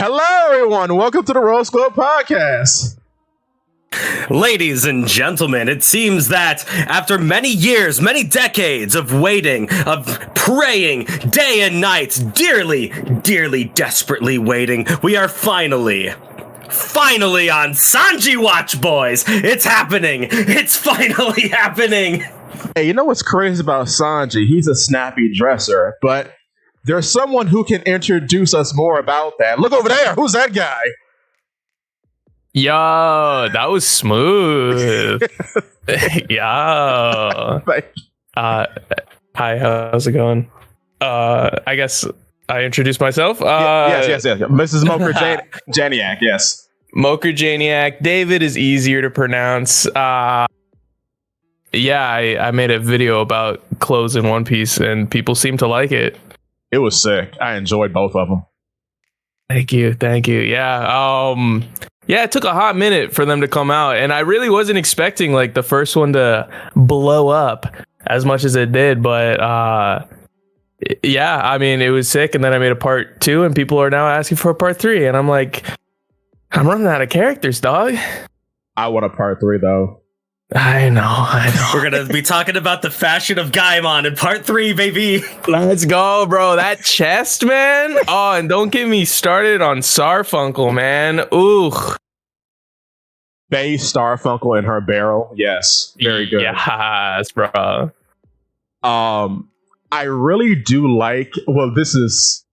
Hello, everyone. Welcome to the Rose Club Podcast. Ladies and gentlemen, it seems that after many years, many decades of waiting, of praying, day and night, dearly, desperately waiting, we are finally on Sanji Watch, boys! It's happening! It's finally happening! Hey, you know what's crazy about Sanji? He's a snappy dresser, but there's someone who can introduce us more about that. Look over there. Who's that guy? Yo, that was smooth. Yo. Hi, how's it going? I guess I introduced myself. Yes. Mrs. Moker Janiak, yes. Moker Janiak. David is easier to pronounce. I made a video about clothes in One Piece, and people seem to like it. It was sick. I enjoyed both of them. Thank you. Yeah, it took a hot minute for them to come out, and I really wasn't expecting like the first one to blow up as much as it did, but I mean, it was sick. And then I made a part 2, and people are now asking for a part 3, and I'm like, I'm running out of characters, dog. I want a part 3 though. I know. We're gonna be talking about the fashion of Gaimon in part 3, baby. Let's go, bro. That chest, man. Oh, and don't get me started on Starfunkel, man. Ooh. Bay Starfunkel in her barrel. Yes. Very good. Yes, bro. I really do like, well,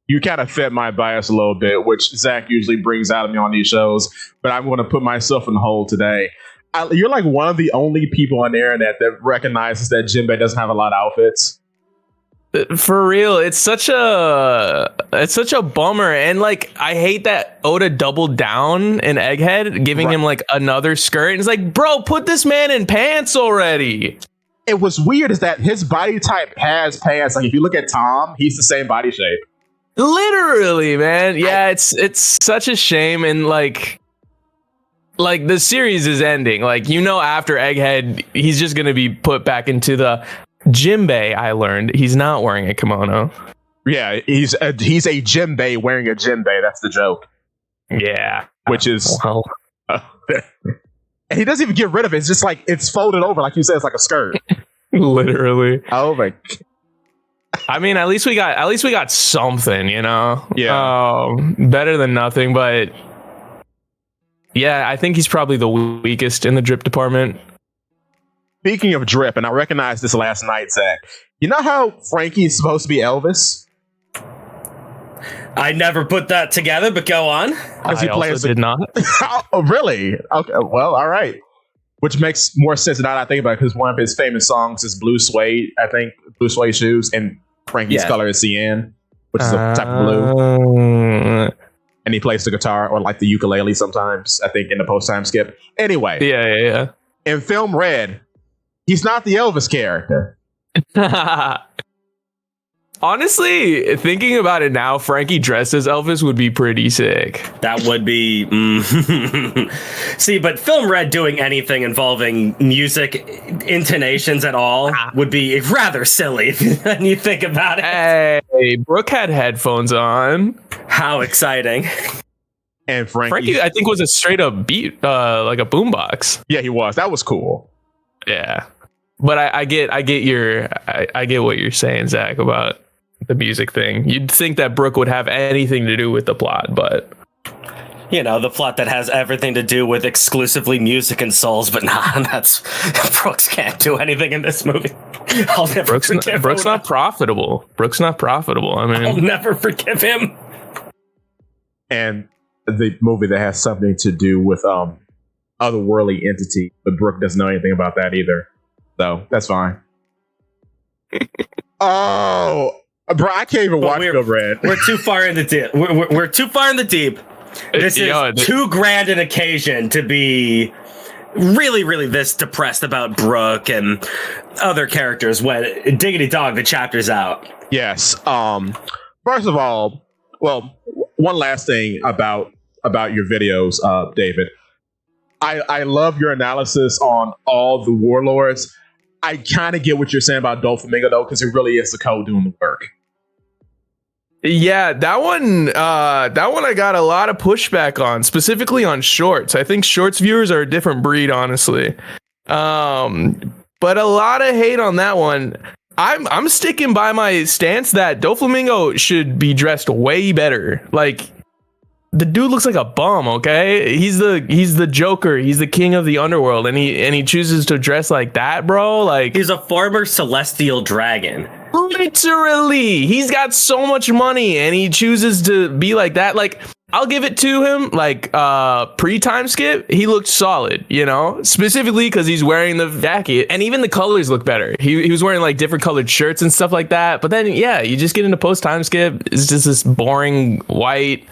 you kind of fit my bias a little bit, which Zakk usually brings out of me on these shows, but I'm going to put myself in the hole today. You're like one of the only people on the internet that recognizes that Jinbei doesn't have a lot of outfits. For real, it's such a bummer, and like I hate that Oda doubled down in Egghead, giving him like another skirt. And it's like, bro, put this man in pants already. It was weird is that his body type has pants. Like if you look at Tom, he's the same body shape. Literally, man. Yeah, it's such a shame, and like the series is ending. Like, you know, after Egghead, he's just gonna be put back into the Jinbei. I learned he's not wearing a kimono. Yeah, he's a Jinbei wearing a Jinbei. That's the joke. Yeah, which is and he doesn't even get rid of it. It's just like it's folded over, like you said, it's like a skirt. Literally. Oh my. I mean, at least we got something, you know. Yeah. Better than nothing, but. Yeah, I think he's probably the weakest in the drip department. Speaking of drip, and I recognized this last night, Zakk. You know how Frankie's supposed to be Elvis? I never put that together, but go on. I also did not. Oh, really? Okay, well, all right. Which makes more sense now that I think about it, because one of his famous songs is Blue Suede, I think. Blue Suede Shoes, and Frankie's color is cyan, which is a type of blue. And he plays the guitar or like the ukulele sometimes, I think, in the post-time skip. Anyway. Yeah. In film Red, he's not the Elvis character. Honestly, thinking about it now, Frankie dressed as Elvis would be pretty sick. That would be... See, but film Red doing anything involving music intonations at all would be rather silly when you think about it. Hey, Brooke had headphones on. How exciting. And Frankie, I think, was a straight up beat, like a boombox. Yeah, he was. That was cool. Yeah. But I get what you're saying, Zakk, about the music thing. You'd think that Brooke would have anything to do with the plot, but you know, the plot that has everything to do with exclusively music and souls, but that's Brooks can't do anything in this movie. I'll never forgive Brooks not profitable. Brooks not profitable. I mean, I'll never forgive him. And the movie that has something to do with otherworldly entity, but Brooke doesn't know anything about that either. So that's fine. Oh, bro, I can't even watch Film Red. We're too far in the deep. We're too far in the deep. This is too grand an occasion to be really this depressed about Brooke and other characters when diggity dog the chapter's out. Yes. First of all, well, one last thing about your videos, David. I love your analysis on all the warlords. I kind of get what you're saying about Doflamingo, though, because it really is the code doing the work. Yeah, that one I got a lot of pushback on, specifically on shorts. I think shorts viewers are a different breed, honestly. But a lot of hate on that one. I'm sticking by my stance that Doflamingo should be dressed way better. Like, the dude looks like a bum, okay? He's the Joker. He's the king of the underworld, and he chooses to dress like that, bro. Like, he's a former celestial dragon. Literally, he's got so much money, and he chooses to be like that. Like, I'll give it to him. Like, pre-time skip, he looked solid, you know, specifically because he's wearing the jacket, and even the colors look better. He was wearing like different colored shirts and stuff like that. But then, yeah, you just get into post-time skip. It's just this boring white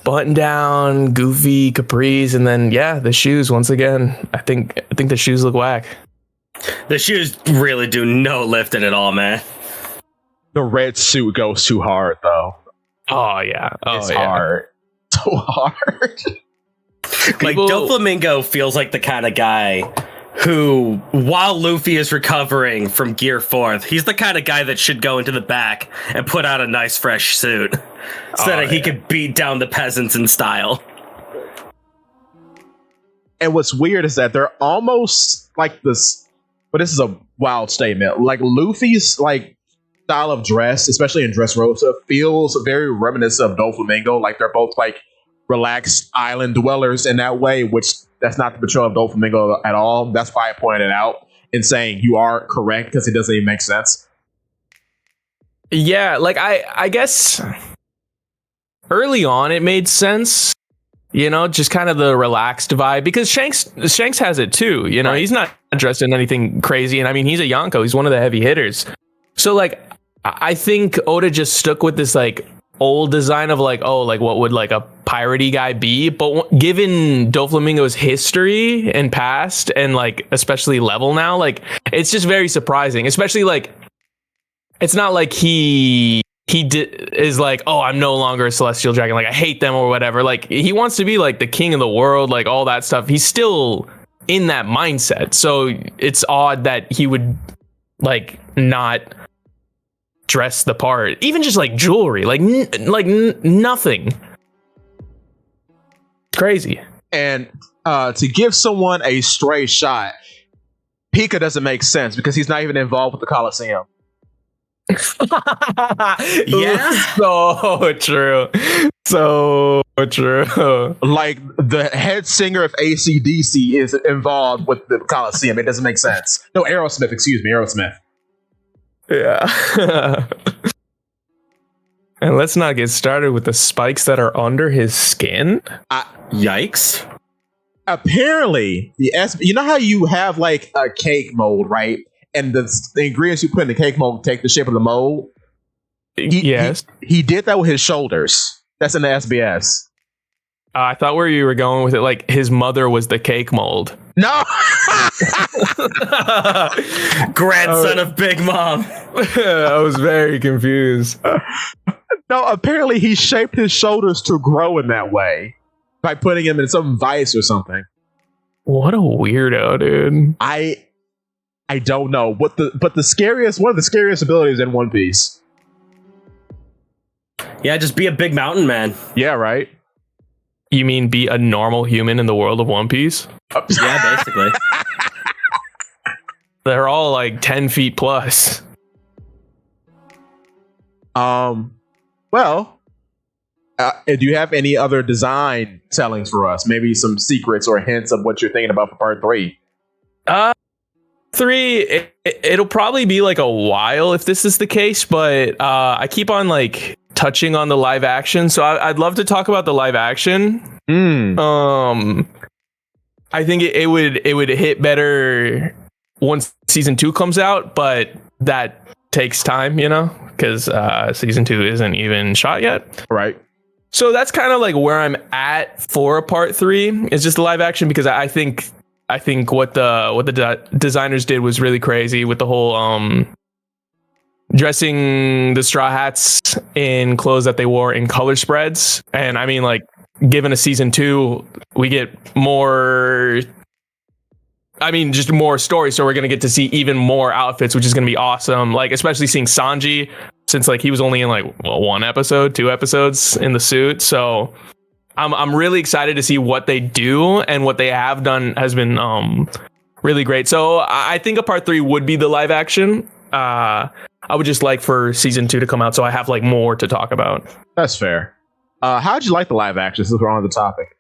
button down, goofy capris, and then the shoes once again. I think the shoes look whack. The shoes really do no lifting at all, man. The red suit goes too hard, though. Oh yeah, it's hard, so hard. Like, Doflamingo feels like the kind of guy who, while Luffy is recovering from Gear 4th, he's the kind of guy that should go into the back and put out a nice fresh suit so that he could beat down the peasants in style. And what's weird is that they're almost like this, but this is a wild statement. Like, Luffy's like style of dress, especially in Dressrosa, feels very reminiscent of Doflamingo. Like, they're both like relaxed island dwellers in that way, which that's not the portrayal of Doflamingo at all. That's why I pointed it out and saying you are correct, because it doesn't even make sense. Yeah, like I guess early on it made sense, you know, just kind of the relaxed vibe, because Shanks has it too, you know. Right. He's not dressed in anything crazy, and I mean, he's a Yonko, he's one of the heavy hitters. So like, I think Oda just stuck with this like old design of like, oh, like what would like a piratey guy be? But given Doflamingo's history and past, and like especially level now, like it's just very surprising. Especially like, it's not like he is like, oh, I'm no longer a celestial dragon, like I hate them or whatever. Like, he wants to be like the king of the world, like all that stuff. He's still in that mindset. So it's odd that he would like not dress the part, even just like jewelry, like nothing crazy. And to give someone a stray shot, Pika doesn't make sense because he's not even involved with the Coliseum. Yeah, so true, so true. Like, the head singer of AC/DC is involved with the Coliseum. It doesn't make sense. No, Aerosmith, excuse me, Aerosmith. Yeah. And let's not get started with the spikes that are under his skin. Yikes. Apparently, you know how you have like a cake mold, right? And the ingredients you put in the cake mold take the shape of the mold? Yes. He did that with his shoulders. That's in the SBS. I thought where you were going with it, like his mother was the cake mold. No! Grandson of Big Mom. I was very confused. No, apparently he shaped his shoulders to grow in that way by putting him in some vice or something. What a weirdo, dude. I don't know. But one of the scariest abilities in One Piece. Yeah, just be a big mountain man. Yeah, right? You mean be a normal human in the world of One Piece? Yeah, basically. They're all like 10 feet plus. Well, do you have any other design tellings for us? Maybe some secrets or hints of what you're thinking about for part 3? 3, it'll probably be like a while if this is the case, but I keep on like touching on the live action, so I'd love to talk about the live action. I think it would hit better once season 2 comes out, but that takes time, you know, because season 2 isn't even shot yet. Right. So that's kind of like where I'm at for part 3. It's just the live action, because I think what the designers did was really crazy with the whole dressing the Straw Hats in clothes that they wore in color spreads. And I mean, like, given a season 2, we get more, just more story. So we're going to get to see even more outfits, which is going to be awesome. Like, especially seeing Sanji since like he was only in like one episode, 2 episodes in the suit. So I'm really excited to see what they do, and what they have done has been really great. So I think a part 3 would be the live action. I would just like for season 2 to come out, so I have like more to talk about. That's fair. How'd you like the live action? Since we're on the topic,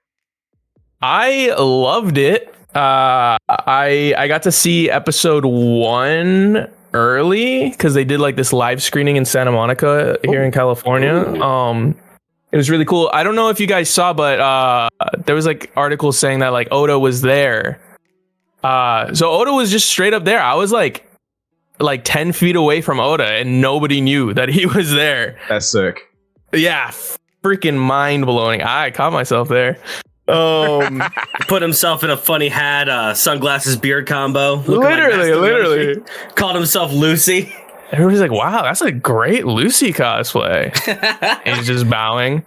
I loved it. I got to see episode 1 early because they did like this live screening in Santa Monica here in California. It was really cool. I don't know if you guys saw, but there was like articles saying that like Oda was there. So Oda was just straight up there. I was like 10 feet away from Oda, and nobody knew that he was there. That's sick. Yeah, freaking mind blowing. I caught myself there. Put himself in a funny hat, sunglasses, beard combo. Literally. Called himself Lucy. Everybody's like, wow, that's a great Lucy cosplay. He's just bowing.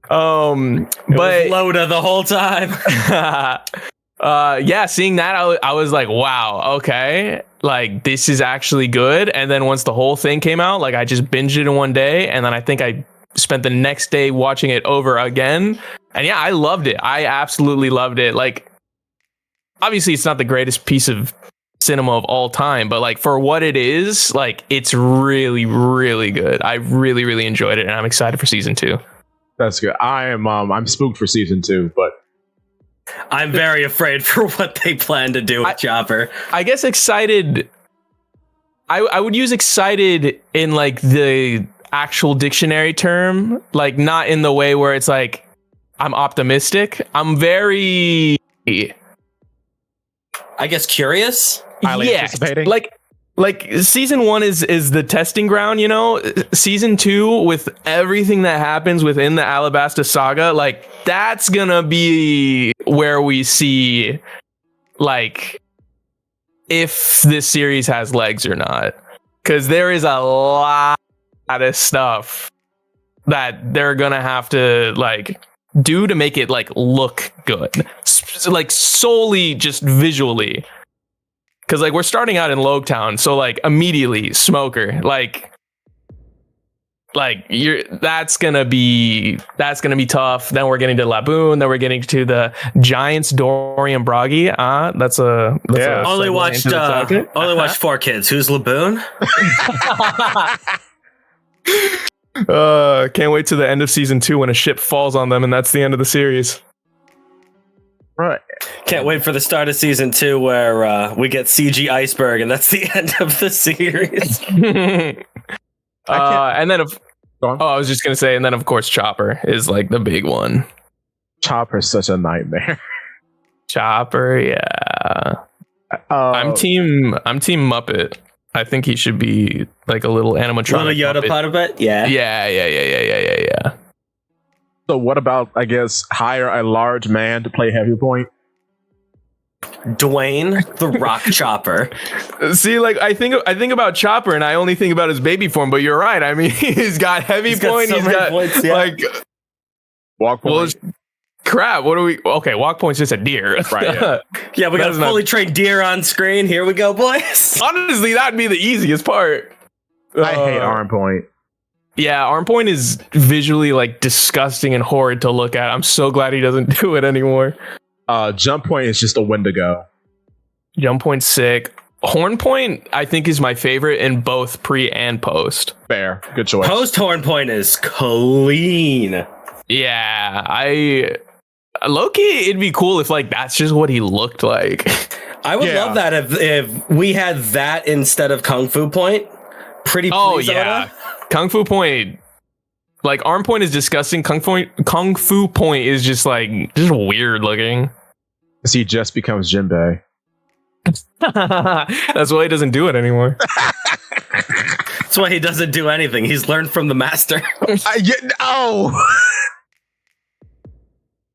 But Loda the whole time. Yeah, seeing that, I was like, wow, okay, like this is actually good. And then once the whole thing came out, like I just binged it in one day, and then I think I spent the next day watching it over again. And yeah, I loved it. I absolutely loved it. Like, obviously it's not the greatest piece of cinema of all time, but like for what it is, like it's really, really good. I really, really enjoyed it, and I'm excited for season 2. That's good. I'm spooked for season 2, but I'm very afraid for what they plan to do with Chopper. I guess excited. I would use excited in like the actual dictionary term, like not in the way where it's like I'm optimistic. I'm very, I guess, curious. Highly anticipating. Like season 1 is the testing ground, you know. Season 2, with everything that happens within the Alabasta saga, like that's gonna be where we see like if this series has legs or not, because there is a lot of stuff that they're gonna have to like do to make it like look good, like solely just visually. Because like we're starting out in Logtown, so like immediately Smoker, like that's gonna be tough. Then we're getting to Laboon, then we're getting to the Giants, Dory and Bragi. That's a Only watched 4 kids. Who's Laboon? Can't wait to the end of season 2 when a ship falls on them, and that's the end of the series. Right. Can't wait for the start of season 2 where we get CG Iceberg, and that's the end of the series. And then I was just gonna say, and then of course Chopper is like the big one. Chopper's such a nightmare. Chopper, yeah. I'm team Muppet. I think he should be like a little animatronic. Little Yoda part of it? Yeah. Yeah. So what about, I guess, hire a large man to play Heavy Point? Dwayne the Rock Chopper. See, like I think about Chopper, and I only think about his baby form. But you're right. I mean, he's got Heavy Point. He's got points, yeah. Like Walk Point. Well, crap. What do we? Okay, Walk Point's just a deer. Right. Yeah, we got a fully trained deer on screen. Here we go, boys. Honestly, that'd be the easiest part. I hate Arm Point. Yeah, Arm Point is visually like disgusting and horrid to look at. I'm so glad he doesn't do it anymore. Jump Point is just a Wendigo. Jump Point's sick. Horn Point, I think, is my favorite in both pre and post. Fair. Good choice. Post Horn Point is clean. Yeah, low-key, it'd be cool if like that's just what he looked like. I would love that if we had that instead of Kung Fu Point. Pretty please, Oda. Kung Fu Point, like Arm Point is disgusting. Kung Fu Point is just weird looking. He just becomes Jinbei. That's why he doesn't do it anymore. That's why he doesn't do anything. He's learned from the master.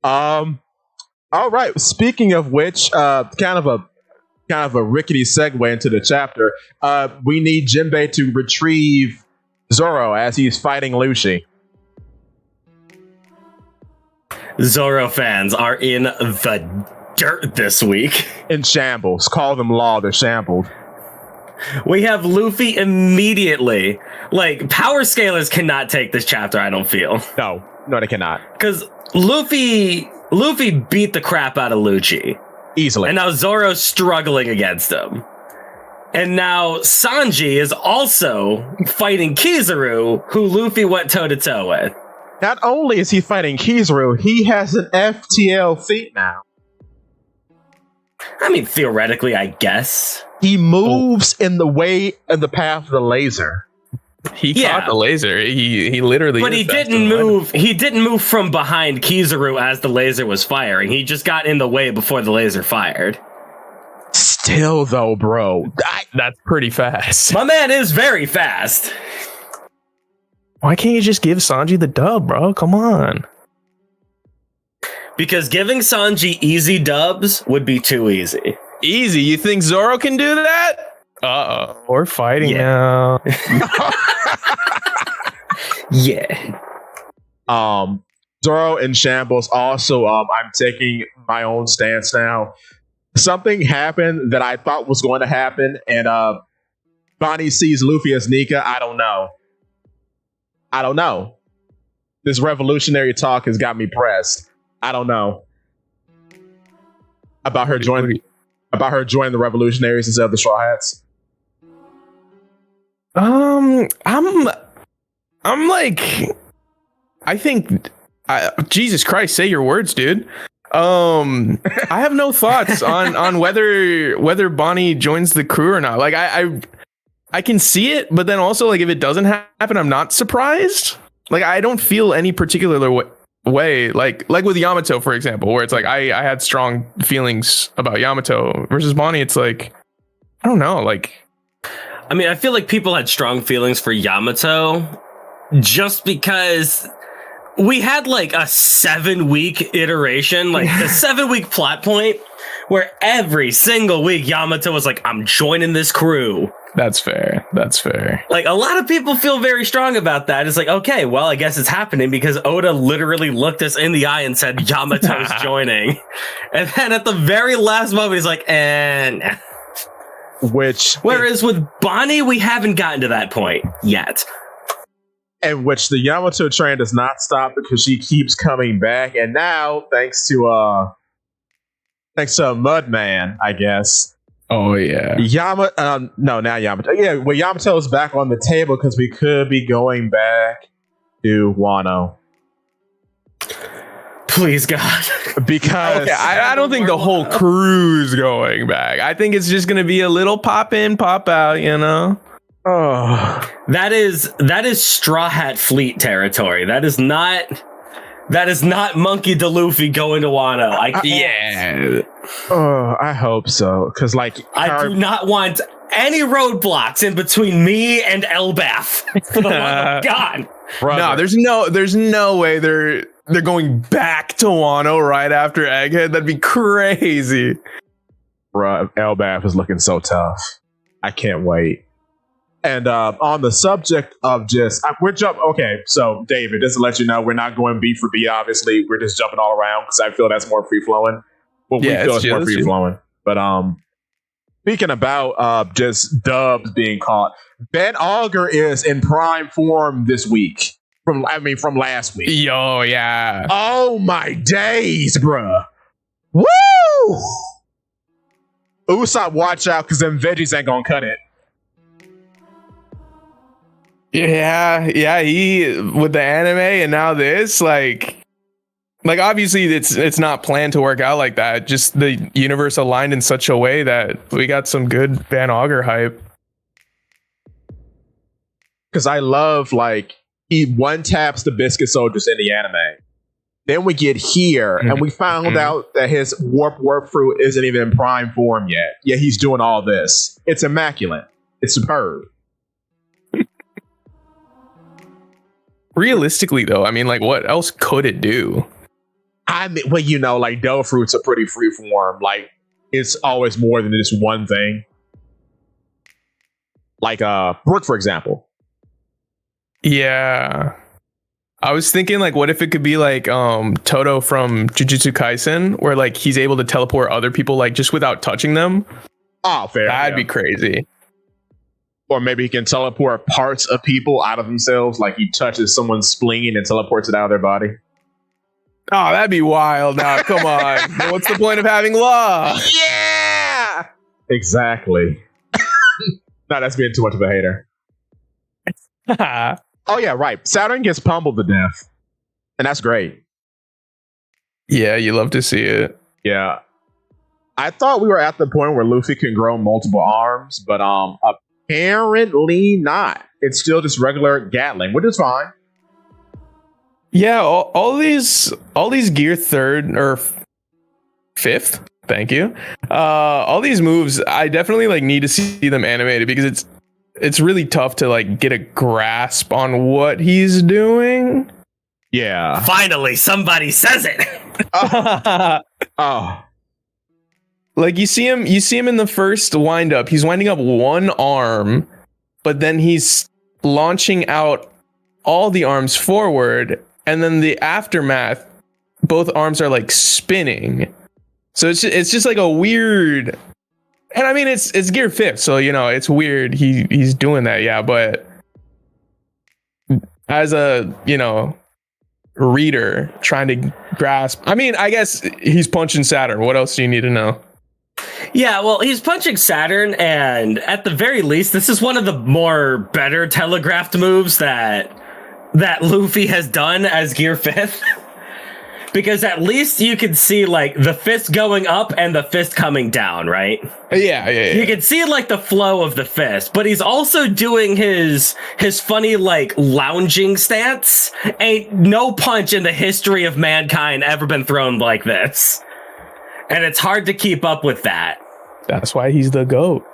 All right. Speaking of which, kind of a rickety segue into the chapter. We need Jinbei to retrieve Zoro as he's fighting Lucy. Zoro fans are in the dirt this week. In shambles. Call them law. They're shambled. we have Luffy immediately. Like, power scalers cannot take this chapter, I don't feel. No, they cannot. Because Luffy beat the crap out of Lucci. Easily. And now Zoro's struggling against him. And now Sanji is also fighting Kizaru, who Luffy went toe-to-toe with. Not only is he fighting Kizaru, he has an FTL feat now. I mean, theoretically, I guess. He moves in the path of the laser. He caught the laser. He literally. But he didn't move. He didn't move from behind Kizaru as the laser was firing. He just got in the way before the laser fired. Still, though, bro, that's pretty fast. My man is very fast. Why can't you just give Sanji the dub, bro? Come on. Because giving Sanji easy dubs would be too easy. Easy? You think Zoro can do that? Uh-oh. We're fighting now. Yeah. Zoro in shambles. Also, I'm taking my own stance now. Something happened that I thought was going to happen, and Bonnie sees Luffy as Nika. I don't know. This revolutionary talk has got me pressed. I don't know about her joining the revolutionaries instead of the Straw Hats. I'm like, I think, Jesus Christ, say your words, dude. I have no thoughts on whether Bonnie joins the crew or not. Like, I can see it, but then also, like, if it doesn't happen, I'm not surprised. Like, I don't feel any particular way, like with Yamato, for example, where it's like I had strong feelings about Yamato versus Bonnie. It's like, I don't know, like, I mean, I feel like people had strong feelings for Yamato just because we had like a 7-week iteration, like a 7-week plot point where every single week Yamato was like, I'm joining this crew. That's fair. Like, a lot of people feel very strong about that. It's like, okay, well, I guess it's happening because Oda literally looked us in the eye and said, Yamato's joining. And then at the very last moment, he's like, and whereas with Bonnie, we haven't gotten to that point yet. And which the Yamato train does not stop because she keeps coming back. And now, thanks to Mudman, I guess. Oh yeah, Yamato. Yeah, well, Yamato's back on the table because we could be going back to Wano. Please, God. Because I don't think the whole crew's going back. I think it's just gonna be a little pop in, pop out. You know. Oh, that is Straw Hat Fleet territory. That is not Monkey D. Luffy going to Wano. I hope so. Because, like, I do not want any roadblocks in between me and Elbaf. For the love of God. Brother. No, there's no way they're going back to Wano right after Egghead. That'd be crazy. Bruh, Elbaf is looking so tough. I can't wait. And on the subject of okay, so David, just to let you know, we're not going B for B, obviously. We're just jumping all around because I feel that's more free-flowing. Well, we feel it's more free-flowing. But speaking about just dubs being caught, Ben Auger is in prime form this week. From last week. Yo, yeah. Oh, my days, bruh. Woo! Usopp, watch out, because them veggies ain't gonna cut it. Yeah, he with the anime and now this, like obviously it's not planned to work out like that. Just the universe aligned in such a way that we got some good Van Auger hype. Because I love, like, he one taps the Biscuit Soldiers in the anime. Then we get here and we found out that his warp fruit isn't even in prime form yet. Yeah, he's doing all this. It's immaculate. It's superb. Realistically, though, I mean, like, what else could it do? I mean, well, you know, like, Dough Fruits are pretty freeform. Like, it's always more than just one thing. Like, Brook, for example. Yeah. I was thinking, like, what if it could be like Toto from Jujutsu Kaisen, where, like, he's able to teleport other people, like, just without touching them? Oh, fair. That'd be crazy. Or maybe he can teleport parts of people out of themselves, like he touches someone's spleen and teleports it out of their body. Oh, that'd be wild. Now, come on. What's the point of having law? Yeah! Exactly. No, that's being too much of a hater. Oh, yeah, right. Saturn gets pummeled to death. And that's great. Yeah, you love to see it. Yeah. I thought we were at the point where Luffy can grow multiple arms, but apparently not. It's still just regular Gatling, which is fine. Yeah, all these gear third or fifth. Thank you. All these moves, I definitely like need to see them animated because it's really tough to like get a grasp on what he's doing. Yeah. Finally, somebody says it. Oh. Like you see him in the first wind up. He's winding up one arm, but then he's launching out all the arms forward, and then the aftermath, both arms are like spinning. So it's just like a weird. And I mean it's gear fifth, so you know it's weird. He's doing that, yeah. But as a reader trying to grasp, I mean, I guess he's punching Saturn. What else do you need to know? Yeah, well, he's punching Saturn, and at the very least, this is one of the more better telegraphed moves that Luffy has done as Gear 5th. Because at least you can see, like, the fist going up and the fist coming down, right? Yeah. You can see, like, the flow of the fist, but he's also doing his funny, like, lounging stance. Ain't no punch in the history of mankind ever been thrown like this. And it's hard to keep up with that. That's why he's the GOAT.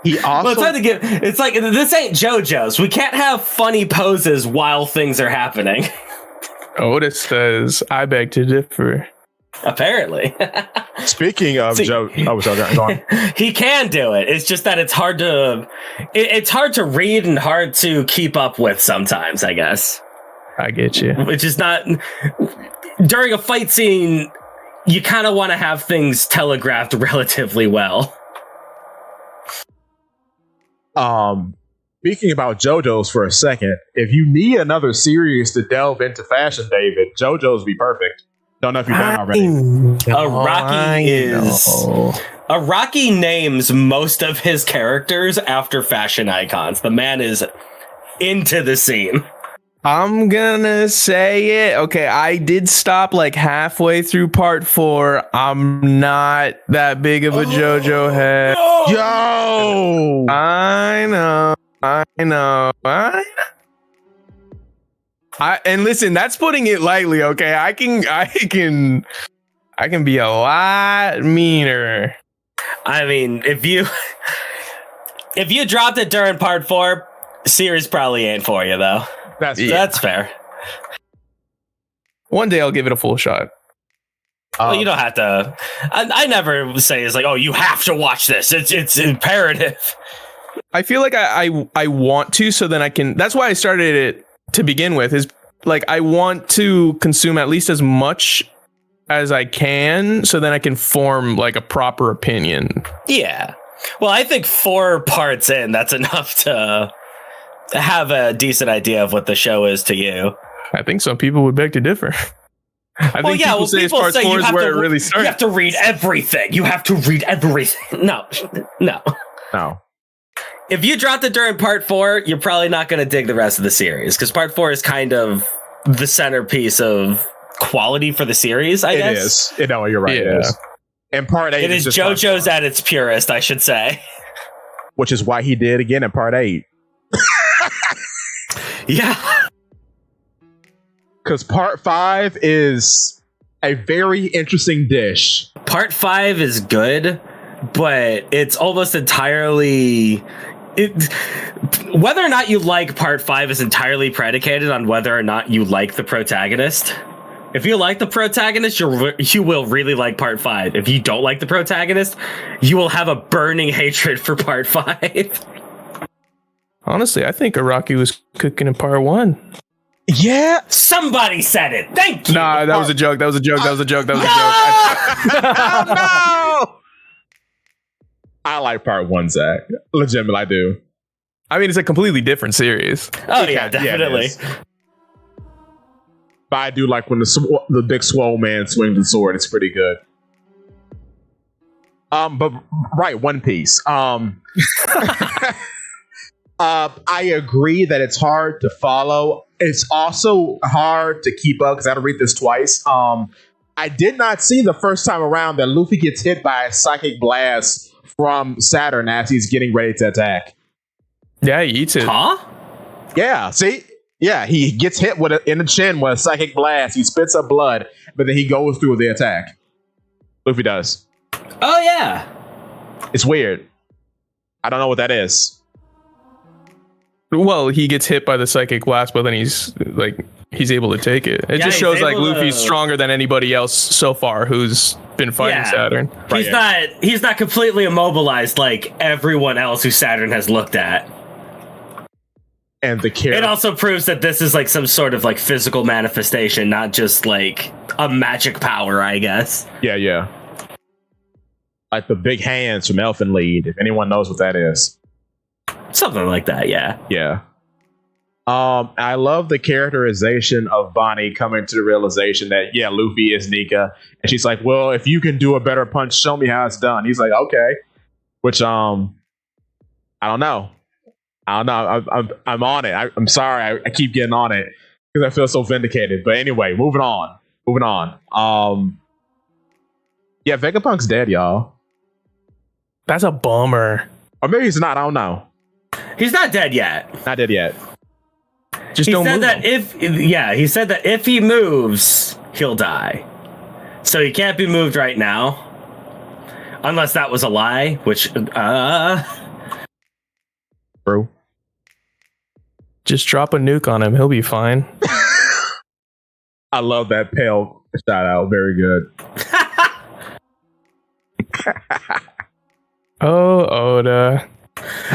He also. Well, it's hard to get. It's like, this ain't JoJo's. We can't have funny poses while things are happening. Otis says, I beg to differ. Apparently. Speaking of Joe, go on. He can do it. It's just that it's hard to. It's hard to read and hard to keep up with sometimes, I guess. I get you. Which is not. During a fight scene, you kind of want to have things telegraphed relatively well. Speaking about JoJo's for a second, if you need another series to delve into fashion, David, JoJo's be perfect. Don't know if you've done already. Araki names most of his characters after fashion icons. The man is into the scene. I'm gonna say it. Okay, I did stop like halfway through part 4. I'm not that big of a JoJo head. Yo! I know. And listen, that's putting it lightly, okay? I can be a lot meaner. I mean, if you dropped it during part 4, series probably ain't for you though. That's fair. One day I'll give it a full shot. Well, you don't have to. I never say it's like, oh, you have to watch this. It's imperative. I feel like I want to, so then I can. That's why I started it to begin with. Is like I want to consume at least as much as I can, so then I can form like a proper opinion. Yeah. Well, I think 4 parts in, that's enough to have a decent idea of what the show is to you. I think some people would beg to differ. People say part 4 is where it really starts. You have to read everything. You have to read everything. No. If you dropped it during part 4, you're probably not going to dig the rest of the series, because part 4 is kind of the centerpiece of quality for the series, I guess. It is. No, you're right. Yeah. It is. And part 8 it is JoJo's at its purest, I should say. Which is why he did again in part 8. Yeah. Because part 5 is a very interesting dish. Part 5 is good, but it's almost entirely... whether or not you like part 5 is entirely predicated on whether or not you like the protagonist. If you like the protagonist, you will really like part 5. If you don't like the protagonist, you will have a burning hatred for part 5. Honestly, I think Araki was cooking in part 1. Yeah. Somebody said it. Thank you. Nah, that was a joke. That was a joke. Oh, no! I like part 1, Zakk. Legitimately, I do. I mean, it's a completely different series. Oh yeah, definitely. But I do like when the big swole man swings the sword. It's pretty good. But right, One Piece. I agree that it's hard to follow. It's also hard to keep up because I had to read this twice. I did not see the first time around that Luffy gets hit by a psychic blast from Saturn as he's getting ready to attack. Yeah, he eats it. Huh? Yeah, see? Yeah, he gets hit in the chin with a psychic blast. He spits up blood, but then he goes through the attack. Luffy does. Oh yeah. It's weird. I don't know what that is. Well, he gets hit by the psychic blast, but then he's able to take it. It just shows like Luffy's stronger than anybody else so far who's been fighting Saturn. He's not completely immobilized like everyone else who Saturn has looked at. And the character. It also proves that this is like some sort of like physical manifestation, not just like a magic power, I guess. Yeah. Like the big hands from Elfen Lied, if anyone knows what that is. Something like that, yeah. Yeah. I love the characterization of Bonnie coming to the realization that, yeah, Luffy is Nika. And she's like, well, if you can do a better punch, show me how it's done. He's like, okay. Which, I don't know. I'm on it. I'm sorry. I keep getting on it because I feel so vindicated. But anyway, moving on. Yeah, Vegapunk's dead, y'all. That's a bummer. Or maybe he's not. I don't know. He's not dead yet. Not dead yet. Just don't move him. He said that if he moves, he'll die. So he can't be moved right now. Unless that was a lie, which, Bro. Just drop a nuke on him. He'll be fine. I love that pale shout out. Very good. Oh, Oda.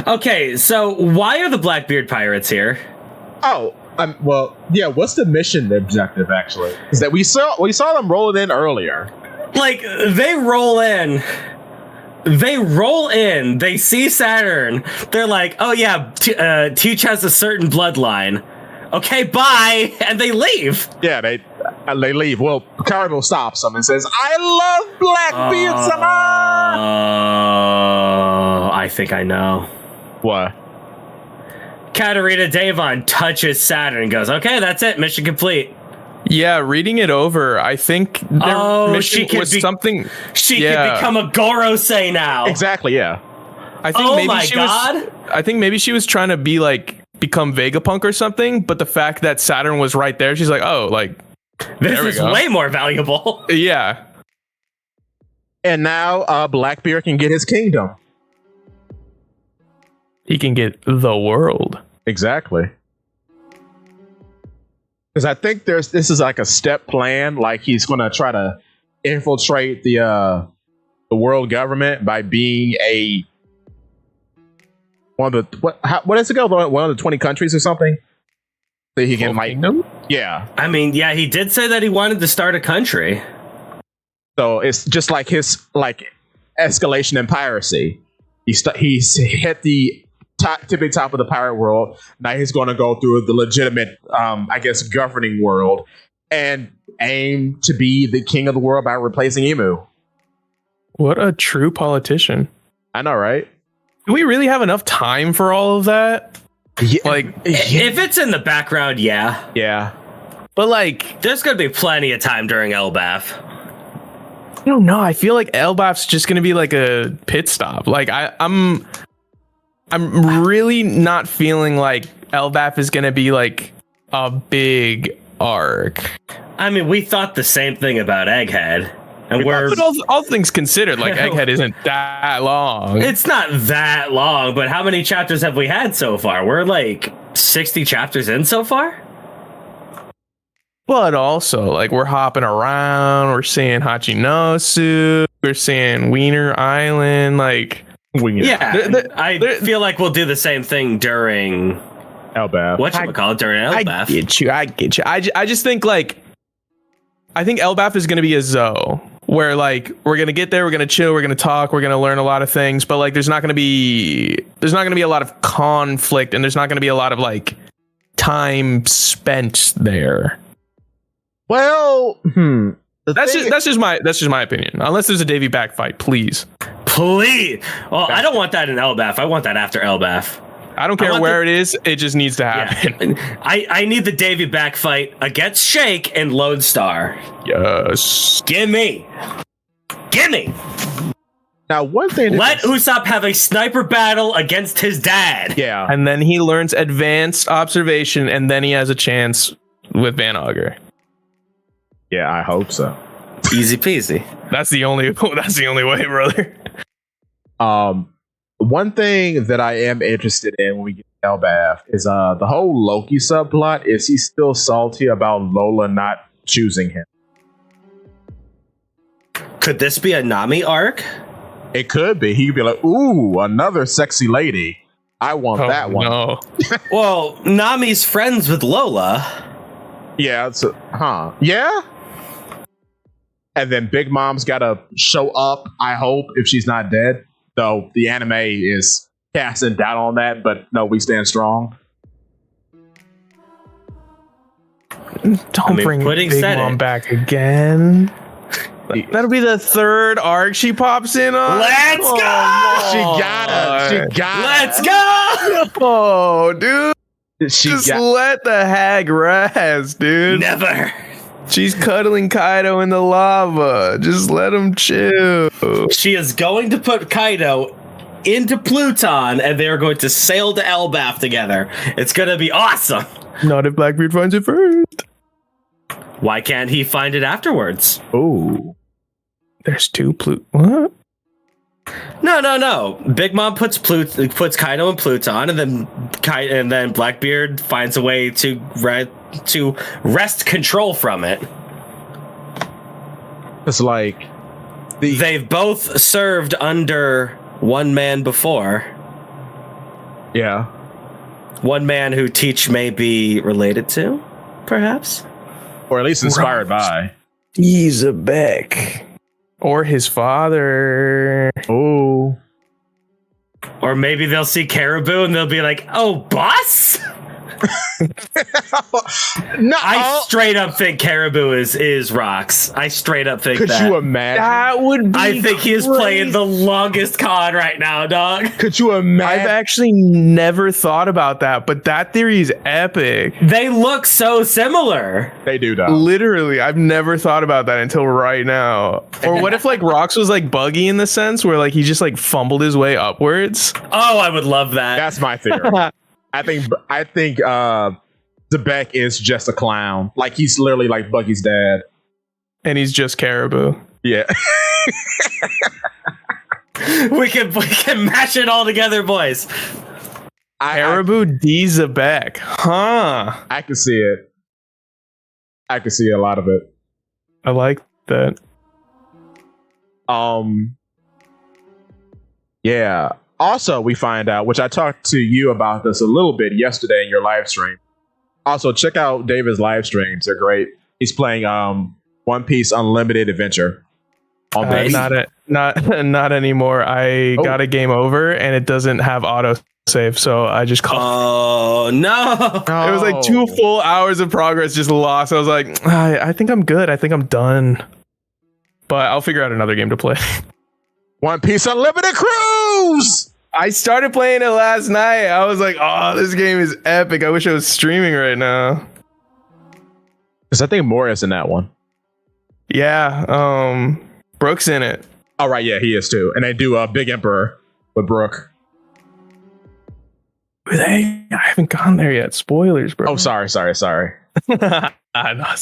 Okay, so why are the Blackbeard pirates here? Oh, well, yeah. What's the mission objective actually? Is that we saw them rolling in earlier. Like they roll in, they see Saturn. They're like, oh yeah, Teach has a certain bloodline. Okay, bye, and they leave. Yeah, they leave. Well, Cargill stops them and says, "I love Blackbeard so much." I think I know. What? Katarina Devon touches Saturn and goes, "Okay, that's it. Mission complete." Yeah, reading it over, I think their mission was something. She could become a Gorosei now. Exactly. Yeah. I think I think maybe she was trying to be like become Vegapunk or something, but the fact that Saturn was right there, she's like, oh, like this is way more valuable. Yeah. And now Blackbeard can get his kingdom. He can get the world. Exactly. Because I think this is like a step plan. Like he's going to try to infiltrate the world government by being one of the what is it called? One of the 20 countries or something. So he can kingdom? Yeah. I mean, yeah, he did say that he wanted to start a country. So it's just like his escalation in piracy. He's hit the tippy top of the pirate world. Now he's going to go through the legitimate, I guess, governing world and aim to be the king of the world by replacing Emu. What a true politician. I know, right? Do we really have enough time for all of that? Yeah. If it's in the background, yeah. Yeah. But like, there's going to be plenty of time during Elbaf. I don't know. I feel like Elbaf's just going to be like a pit stop. Like I'm really not feeling like Elbaf is going to be like a big arc. I mean, we thought the same thing about Egghead. And but all things considered, like Egghead isn't that long. It's not that long, but how many chapters have we had so far? We're like 60 chapters in so far? But also, like, we're hopping around, we're seeing Hachinosu, we're seeing Wiener Island, like... Yeah, I feel like we'll do the same thing during... Elbaf. Whatchamacallit, during Elbaf. I get you. I just think, like... I think Elbaf is going to be a Zoe. where like we're gonna get there, we're gonna chill, we're gonna talk, we're gonna learn a lot of things, but like there's not gonna be a lot of conflict, and there's not gonna be a lot of like time spent there. Well, that's just my opinion. Unless there's a Davy back fight, please. Well, I don't want that in Elbaf. I want that after Elbaf. I don't care where it is. It just needs to happen. Yeah. I need the Davy back fight against Shake and Lone Star. Yes. Gimme. Now, one thing. Let Usopp have a sniper battle against his dad. Yeah. And then he learns advanced observation, and then he has a chance with Van Augur. Yeah, I hope so. Easy peasy. That's the only way, brother. One thing that I am interested in when we get to Elbaf is the whole Loki subplot. Is he still salty about Lola not choosing him? Could this be a Nami arc? It could be. He could be like, ooh, another sexy lady. I want that one. No. Well, Nami's friends with Lola. Yeah, yeah? And then Big Mom's got to show up, I hope, if she's not dead. Though the anime is casting doubt on that, but no, we stand strong. Don't bring Big Mom back again. That'll be the third arc she pops in on. Let's go! She got it. Let's go! Oh, dude. Just let the hag rest, dude. Never. She's cuddling Kaido in the lava. Just let him chill. She is going to put Kaido into Pluton, and they are going to sail to Elbaf together. It's going to be awesome. Not if Blackbeard finds it first. Why can't he find it afterwards? Ooh. There's two What? No. Big Mom puts Kaido in Pluton, and then Blackbeard finds a way to wrest control from it. It's like they've both served under one man before. Yeah. One man who Teach may be related to, perhaps, or at least inspired by. He's a Beck. Or his father. Oh. Or maybe they'll see Caribou and they'll be like, "Oh, boss." No, I straight up think Caribou is Rocks. I straight up think Could you imagine? That would be I think he is playing the longest con right now, dog. Could you imagine? I've actually never thought about that, but that theory is epic. They look so similar. They do, though. Literally, I've never thought about that until right now. Or what if like Rocks was like Buggy in the sense where like he just like fumbled his way upwards? Oh, I would love that. That's my theory. I think Zakk is just a clown. Like he's literally like Buggy's dad. And he's just Caribou. Yeah. we can mash it all together, boys. Caribou D. Zabek. Huh. I can see it. I can see a lot of it. I like that. Yeah. Also, we find out, which I talked to you about this a little bit yesterday in your live stream. Also, check out David's live streams. They're great. He's playing One Piece Unlimited Adventure on base. Not anymore. I got a game over and it doesn't have auto save, so I just called. Oh no! It was like 2 full hours of progress just lost. I was like, I think I'm good. I think I'm done. But I'll figure out another game to play. One Piece Unlimited Cruise! I started playing it last night. I was like, oh, this game is epic. I wish I was streaming right now. Because I think Moria's in that one. Yeah, Brooke's in it. All right, yeah, he is too. And they do Big Emperor with Brooke. I haven't gone there yet. Spoilers, bro. Oh, sorry. No,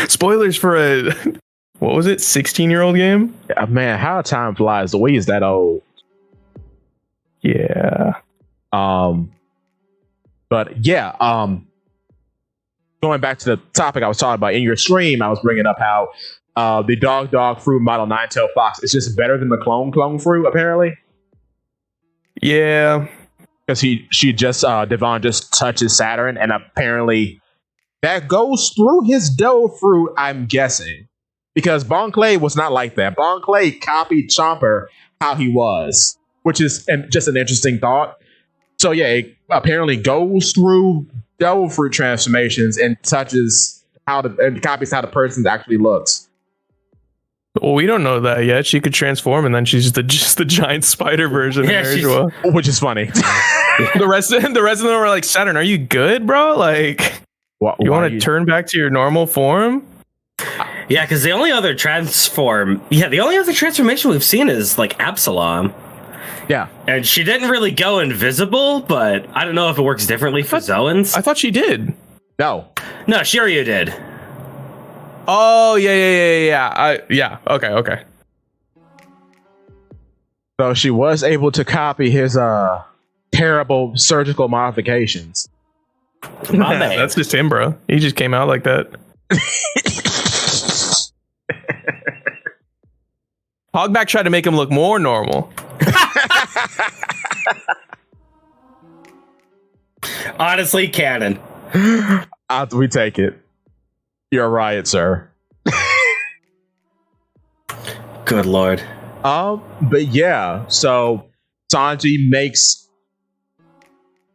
spoilers for a, what was it, 16-year-old game? Yeah, man, how time flies. The Wii is that old. Yeah. But yeah, going back to the topic I was talking about in your stream, I was bringing up how the dog fruit model Ninetail Fox is just better than the clone fruit, apparently. Yeah. Because Devon just touches Saturn, and apparently that goes through his dough fruit, I'm guessing. because Bon Clay was not like that. Bon Clay copied Chomper how he was, which is just an interesting thought. So yeah, it apparently goes through devil fruit transformations and touches and copies how the person actually looks. Well, we don't know that yet. She could transform, and then she's just the giant spider version of Marishua. Which is funny. the rest of them are like, Saturn, are you good, bro? Like, you want to turn back to your normal form? Yeah, because the only other transformation we've seen is like Absalom. Yeah. And she didn't really go invisible, but I don't know if it works differently for Zoans. I thought she did. No, Shiryu did. Oh, yeah. Okay. So she was able to copy his terrible surgical modifications. My man. That's just him, bro. He just came out like that. Hogback tried to make him look more normal. Honestly, canon. We take it. You're a riot, sir. Good lord. But yeah, so Sanji makes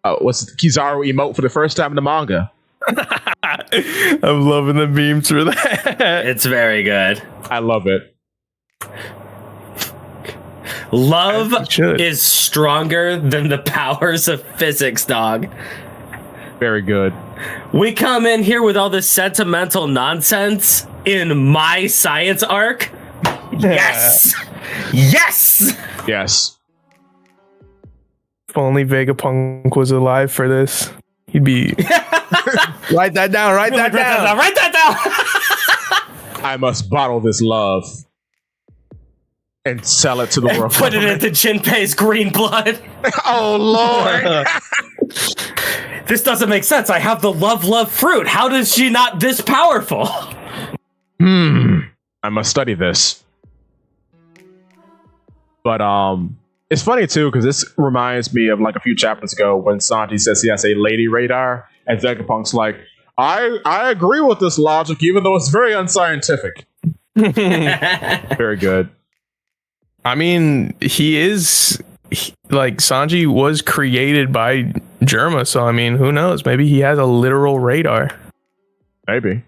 Kizaru emote for the first time in the manga. I'm loving the memes for that. It's very good. I love it. Love is stronger than the powers of physics, dog. Very good. We come in here with all this sentimental nonsense in my science arc. Yes! Yes! Yes. If only Vegapunk was alive for this, he'd be... Write that down. Write that down. I must bottle this love and sell it to the world. Put it into Jinpei's green blood. Oh, Lord. This doesn't make sense. I have the love fruit. How is she not this powerful? I must study this. But it's funny too, because this reminds me of like a few chapters ago when Sanji says he has a lady radar, and Vegapunk's like, I agree with this logic, even though it's very unscientific. Very good. I mean, Sanji was created by Germa, so I mean, who knows? Maybe he has a literal radar. Maybe.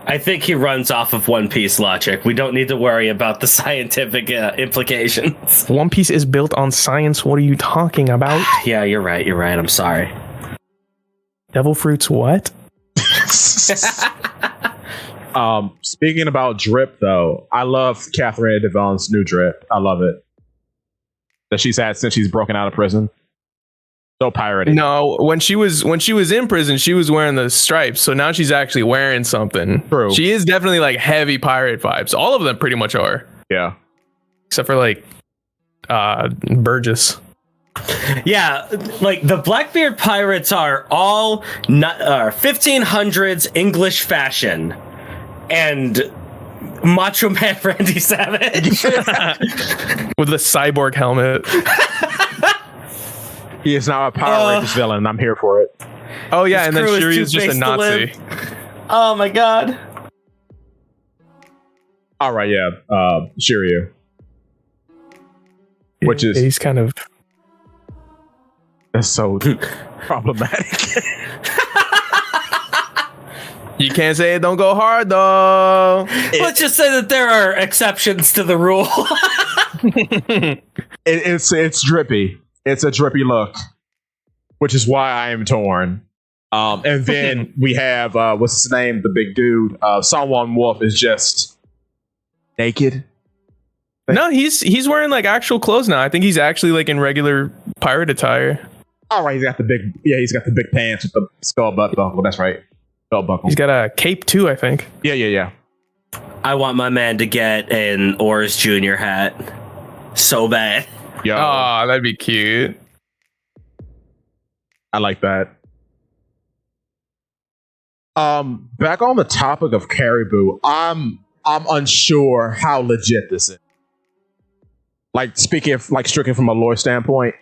I think he runs off of One Piece logic. We don't need to worry about the scientific implications. One Piece is built on science. What are you talking about? Yeah, you're right. I'm sorry. Devil fruits what? Speaking about drip, though, I love Catherine Devon's new drip. I love it. That she's had since she's broken out of prison. So piratey. No, when she was in prison, she was wearing the stripes. So now she's actually wearing something. True. She is definitely like heavy pirate vibes. All of them pretty much are. Yeah. Except for like Burgess. Yeah, like the Blackbeard pirates are all 1500s English fashion. And Macho Man Randy Savage with a cyborg helmet. He is now a Power Rangers villain, and I'm here for it. Oh yeah, and then Shuri is just a Nazi. Oh my god. All right, yeah, Shiryu, which is he's kind of that's so problematic. You can't say it don't go hard though. Let's just say that there are exceptions to the rule. It's drippy. It's a drippy look, which is why I am torn. And then we have what's his name, the big dude. Someone Wolf is just naked. No, he's wearing like actual clothes now. I think he's actually like in regular pirate attire. All right, he's got the big pants with the skull buckle. That's right. He's got a cape too, I think. Yeah. I want my man to get an Oars Jr. hat so bad. Yo. Oh, that'd be cute. I like that. Back on the topic of Caribou, I'm unsure how legit this is. Like speaking of, like strictly from a lore standpoint,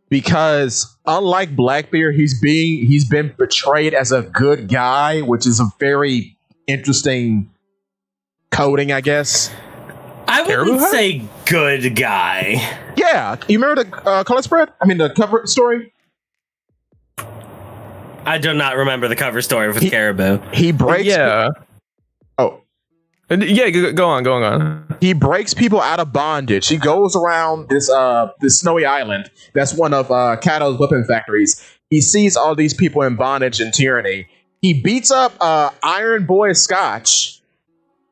because unlike Blackbeard, he's been portrayed as a good guy, which is a very interesting coding, I guess. I wouldn't say good guy. Yeah, you remember the color spread? I mean, the cover story. I do not remember the cover story with Caribou. He breaks. Yeah. Oh. Yeah, go on. He breaks people out of bondage. He goes around this snowy island. That's one of Kato's weapon factories. He sees all these people in bondage and tyranny. He beats up Iron Boy Scotch.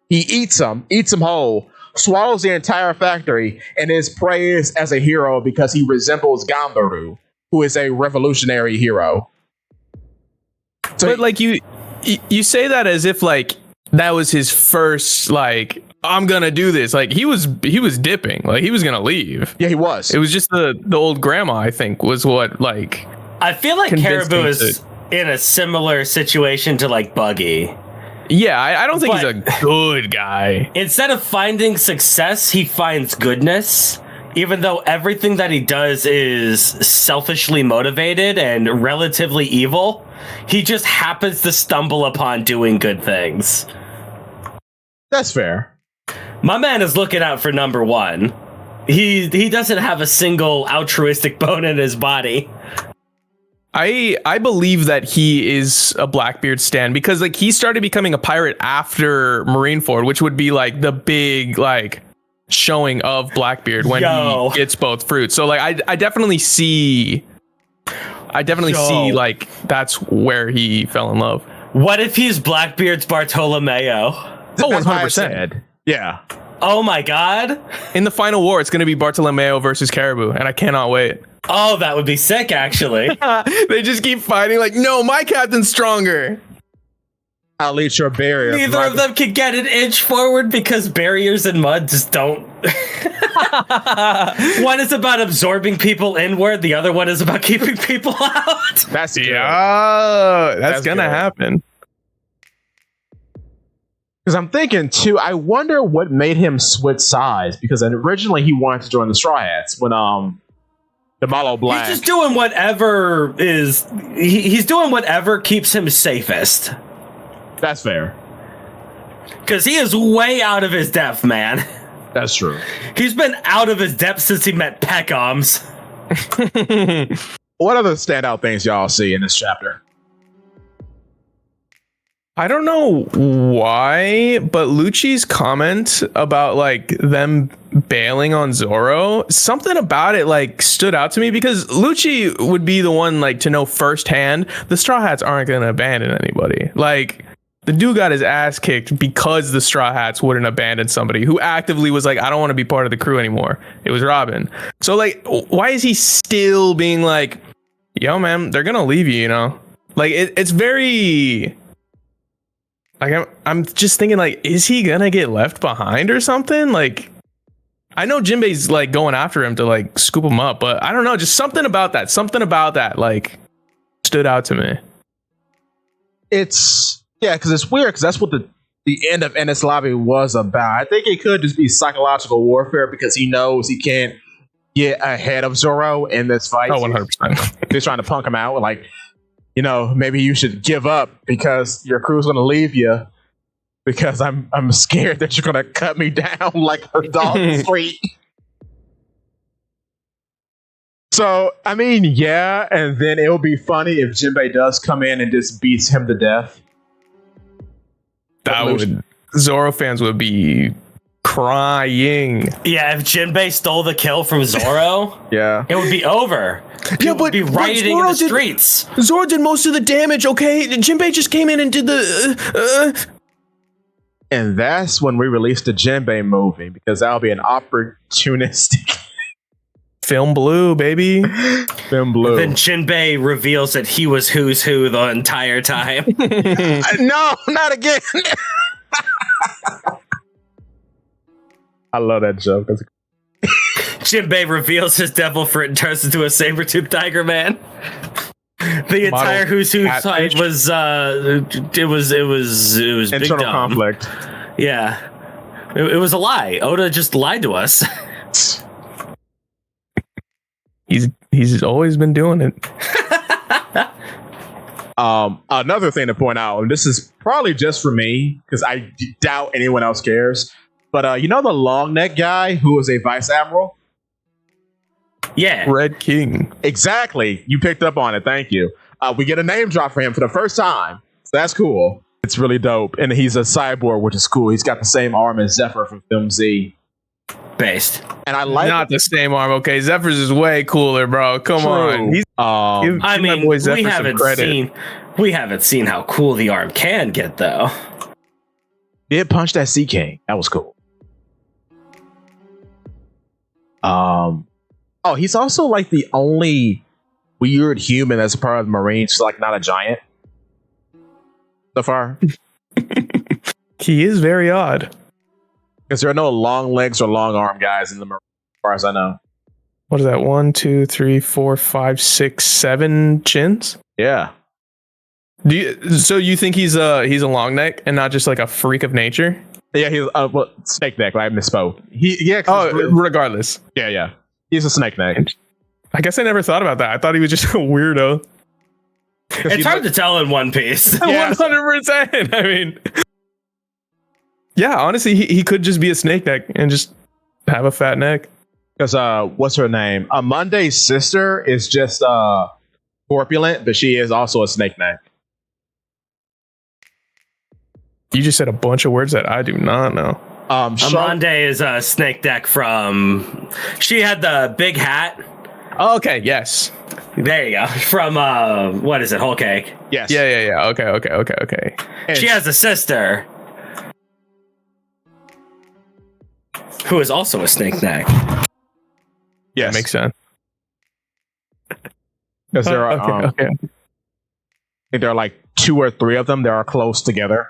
He eats him whole, swallows the entire factory, and is praised as a hero because he resembles Ganbaru, who is a revolutionary hero. So but like you say that as if like that was his first like I'm gonna do this. Like he was dipping. Like he was gonna leave. Yeah, he was. It was just the old grandma, I think, was what like. I feel like Caribou is in a similar situation to like Buggy. Yeah, I don't think he's a good guy. Instead of finding success, he finds goodness. Even though everything that he does is selfishly motivated and relatively evil, he just happens to stumble upon doing good things. That's fair. My man is looking out for number one. He doesn't have a single altruistic bone in his body. I believe that he is a Blackbeard stan because like he started becoming a pirate after Marineford, which would be like the big like showing of Blackbeard when he gets both fruits. So like I definitely see like that's where he fell in love. What if he's Blackbeard's Bartolomeo? Oh, 100%. Yeah. Oh my god. In the final war, it's going to be Bartolomeo versus Caribou, and I cannot wait. Oh, that would be sick, actually. They just keep fighting like, no, my captain's stronger. I'll eat your barrier. Neither of them can get an inch forward because barriers and mud just don't. One is about absorbing people inward. The other one is about keeping people out. That's good. That's going to happen. Because I'm thinking, too, I wonder what made him switch sides. Because originally he wanted to join the Straw Hats when the Malo Black. He's just doing whatever is. He's doing whatever keeps him safest. That's fair. Because he is way out of his depth, man. That's true. He's been out of his depth since he met Peckhams. What other standout things y'all see in this chapter? I don't know why, but Lucci's comment about like them bailing on Zoro, something about it like stood out to me because Lucci would be the one like to know firsthand the Straw Hats aren't going to abandon anybody. Like the dude got his ass kicked because the Straw Hats wouldn't abandon somebody who actively was like, I don't want to be part of the crew anymore. It was Robin. So like, why is he still being like, yo, man, they're going to leave you, you know? Like it's very... Like I'm just thinking like, is he gonna get left behind or something? Like, I know Jinbei's like going after him to like scoop him up, but I don't know, just something about that like stood out to me. It's because it's weird because that's what the end of Enies Lobby was about. I think it could just be psychological warfare because he knows he can't get ahead of Zoro in this fight. Oh, 100%. He's trying to punk him out like, you know, maybe you should give up because your crew's going to leave you because I'm scared that you're going to cut me down like a dog in the street. So, I mean, yeah, and then it'll be funny if Jinbei does come in and just beats him to death. Zoro fans would be crying. Yeah, if Jinbei stole the kill from Zoro, yeah, it would be over. People would be rioting in the streets. Zoro did most of the damage, okay? Jinbei just came in and did the... And that's when we released the Jinbei movie, because that'll be an opportunistic... Film blue, baby. Film blue. Then Jinbei reveals that he was who's who the entire time. No, not again. I love that joke. Jinbei reveals his devil fruit and turns into a saber-toothed tiger man. The entire who's who fight was it was internal big conflict. Yeah, it was a lie. Oda just lied to us. He's always been doing it. Another thing to point out, and this is probably just for me because I doubt anyone else cares. But you know the long neck guy who was a vice admiral? Yeah. Red King. Exactly. You picked up on it. Thank you. We get a name drop for him for the first time. So that's cool. It's really dope. And he's a cyborg, which is cool. He's got the same arm as Zephyr from Film Z. Based. And I like Not the same arm. Okay, Zephyr's is way cooler, bro. Come on. We haven't seen how cool the arm can get, though. Did punch that Sea King. That was cool. Oh, he's also like the only weird human that's a part of the Marines, like not a giant. So far. He is very odd. Because there are no long legs or long arm guys in the Marines, as far as I know. What is that? 1, 2, 3, 4, 5, 6, 7 chins? Yeah. So you think he's a long neck and not just like a freak of nature? Yeah, he's snake neck. I misspoke. Regardless. Yeah. He's a snake neck. I guess I never thought about that. I thought he was just a weirdo. It's hard to tell in One Piece. 100%. I mean, yeah, honestly, he could just be a snake neck and just have a fat neck. Because what's her name? Monday's sister is just corpulent, but she is also a snake neck. You just said a bunch of words that I do not know. Amande is a snake neck from. She had the big hat. Oh, okay, yes. There you go. From what is it? Whole Cake. Yes. Yeah. Okay. She has a sister who is also a snake neck. Yes, that makes sense. Because there are, okay. I think there are like 2 or 3 of them that are close together.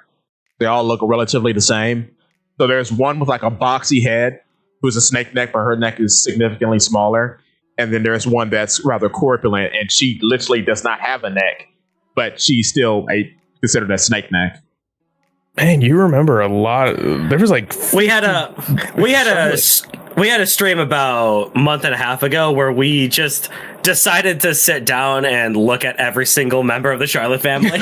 They all look relatively the same. So there's one with like a boxy head who's a snake neck, but her neck is significantly smaller. And then there's one that's rather corpulent, and she literally does not have a neck, but she's still considered a snake neck. Man, you remember a lot. There was like we had a stream about a month and a half ago where we just decided to sit down and look at every single member of the Charlotte family.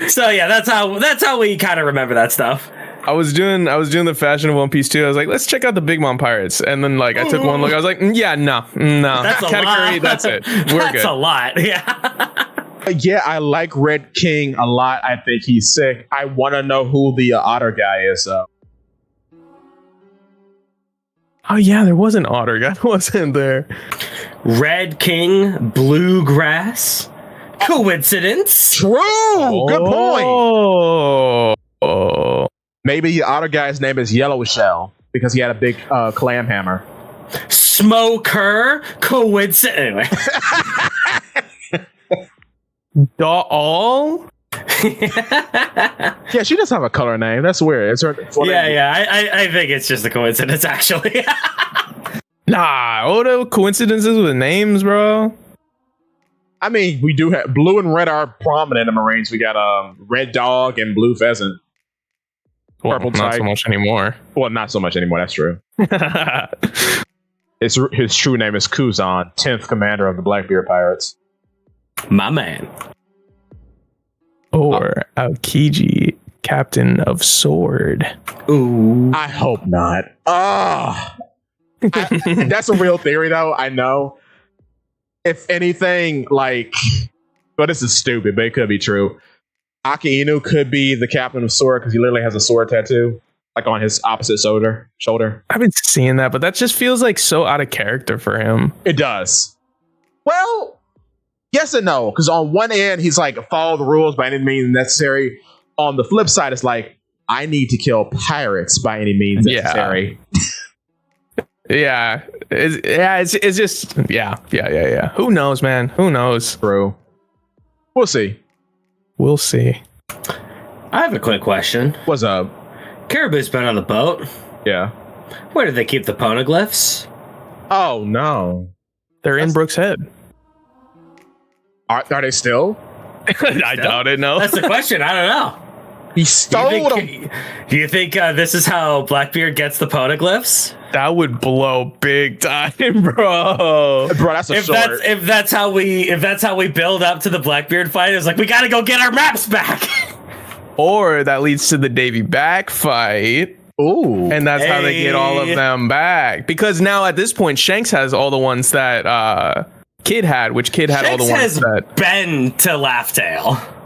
So yeah, that's how we kind of remember that stuff. I was doing the fashion of One Piece too. I was like, let's check out the Big Mom Pirates, and then like I took one look. I was like, yeah, no, that's a category. Lot. That's it. We're that's good. a lot. Yeah. Yeah, I like Red King a lot. I think he's sick. I want to know who the otter guy is. Oh yeah, there was an otter guy, wasn't there? Red King, Bluegrass. Coincidence? True. Good point. Oh. Maybe the otter guy's name is Yellow Shell because he had a big clam hammer. Smoker. Coincidence. Anyway. Doll? Yeah, she does have a color name. That's weird. It's her. I think it's just a coincidence, actually. Nah, all the coincidences with names, bro. I mean, we do have blue and red are prominent in the Marines. We got Red Dog and Blue Pheasant. Well, Purple not Tyke. so much anymore. Well, not so much anymore. That's true. His true name is Kuzan, 10th commander of the Blackbeard Pirates. My man. Or Aokiji, captain of sword. Ooh. I hope not. That's a real theory, though. I know. If anything, like, well, this is stupid, but it could be true. Aki Inu could be the captain of sword because he literally has a sword tattoo, like on his opposite shoulder. I've been seeing that, but that just feels like so out of character for him. It does. Well, yes and no, because on one end, he's like, follow the rules by any means necessary. On the flip side, it's like, I need to kill pirates by any means necessary. Yeah. It's just, yeah. Who knows, man? Who knows? True. We'll see. We'll see. I have a quick question. What's up? Caribou's been on the boat. Yeah. Where do they keep the poneglyphs? Oh, no. They're in Brooks Head. Are they still? I doubt it, no. That's the question. I don't know. He stole them. Do you think this is how Blackbeard gets the poneglyphs? That would blow big time, bro. Bro, that's a short. If that's how we build up to the Blackbeard fight, it's like we gotta go get our maps back. Or that leads to the Davy back fight. Ooh. And that's how they get all of them back. Because now at this point, Shanks has all the ones that Kid had, which Kid had Shanks all the ones has that been to Laughtail.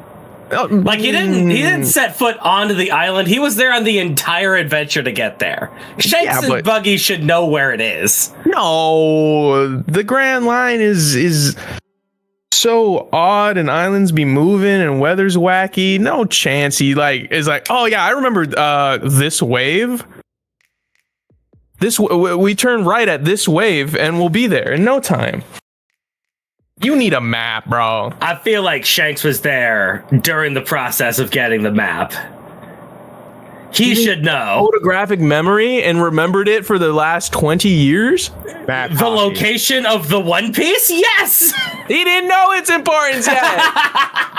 Like he didn't set foot onto the island. He was there on the entire adventure to get there. Shanks and Buggy should know where it is. No, the Grand Line is so odd, and islands be moving, and weather's wacky. No chance he is like, oh yeah, I remember this wave. We turn right at this wave, and we'll be there in no time. You need a map, bro. I feel like Shanks was there during the process of getting the map. He should know. Photographic memory and remembered it for the last 20 years? The location of the One Piece? Yes! He didn't know its importance yet.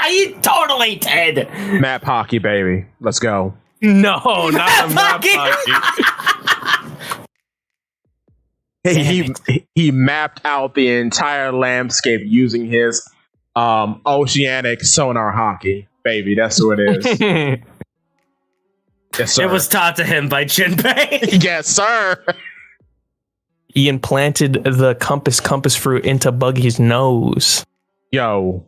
He totally did. Map hockey, baby. Let's go. No, not map hockey. He mapped out the entire landscape using his oceanic sonar hockey, baby. That's what it is. Yes, sir. It was taught to him by Jinbei. Yes, sir. He implanted the compass fruit into Buggy's nose. Yo.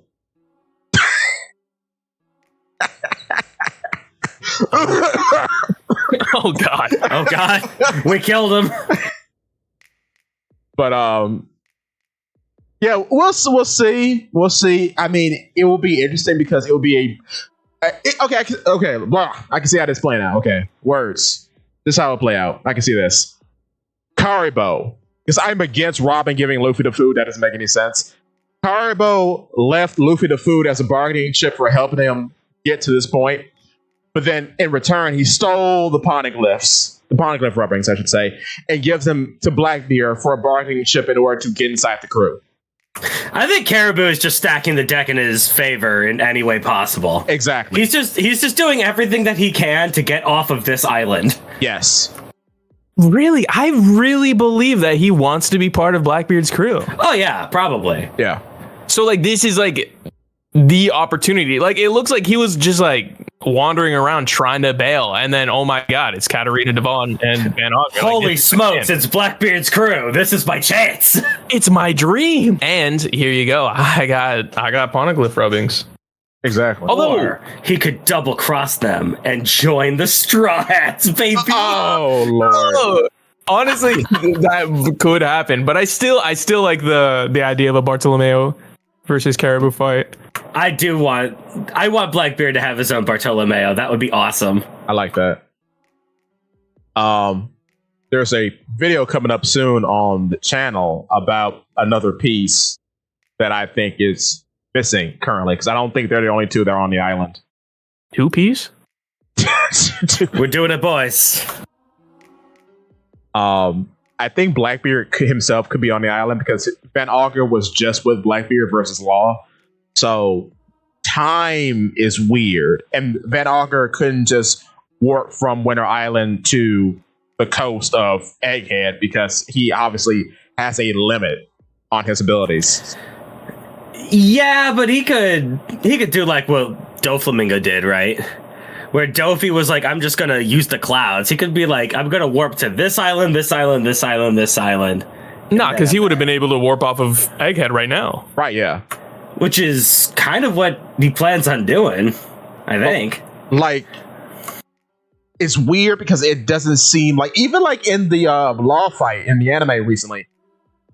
Oh God. Oh God. We killed him. But yeah, we'll see. We'll see. I mean, it will be interesting because it will be okay. Blah. I can see how this playing out. Okay, words. This is how it'll play out. I can see this. Karibo, because I'm against Robin giving Luffy the food. That doesn't make any sense. Karibo left Luffy the food as a bargaining chip for helping him get to this point, but then in return, he stole the poneglyphs. The poneglyph rubbings, I should say, and gives them to Blackbeard for a bargaining chip in order to get inside the crew. I think Caribou is just stacking the deck in his favor in any way possible. Exactly. He's just doing everything that he can to get off of this island. Yes. Really? I really believe that he wants to be part of Blackbeard's crew. Oh yeah, probably. Yeah. So this is the opportunity. It looks like he was just wandering around trying to bail, and then oh my God, it's Katarina Devon and Van Augur. Holy smokes, it's Blackbeard's crew. This is my chance. It's my dream. And here you go. I got poneglyph rubbings. Exactly. Or he could double cross them and join the Straw Hats, baby. Oh Lord. Honestly, that could happen, but I still like the idea of a Bartolomeo versus Caribou fight. I want Blackbeard to have his own Bartolomeo. That would be awesome. I like that. There's a video coming up soon on the channel about another piece that I think is missing currently, because I don't think they're the only two that are on the island. 2 piece? We're doing it, boys. I think Blackbeard himself could be on the island because Van Augur was just with Blackbeard versus Law. So time is weird. And Van Augur couldn't just warp from Winter Island to the coast of Egghead because he obviously has a limit on his abilities. Yeah, but he could do like what Doflamingo did, right? Where Dofi was like, I'm just going to use the clouds. He could be like, I'm going to warp to this island, this island, this island, this island. Nah, because he would have been able to warp off of Egghead right now. Right, yeah. Which is kind of what he plans on doing, I think. It's weird because it doesn't seem like, even like in the Law fight in the anime recently,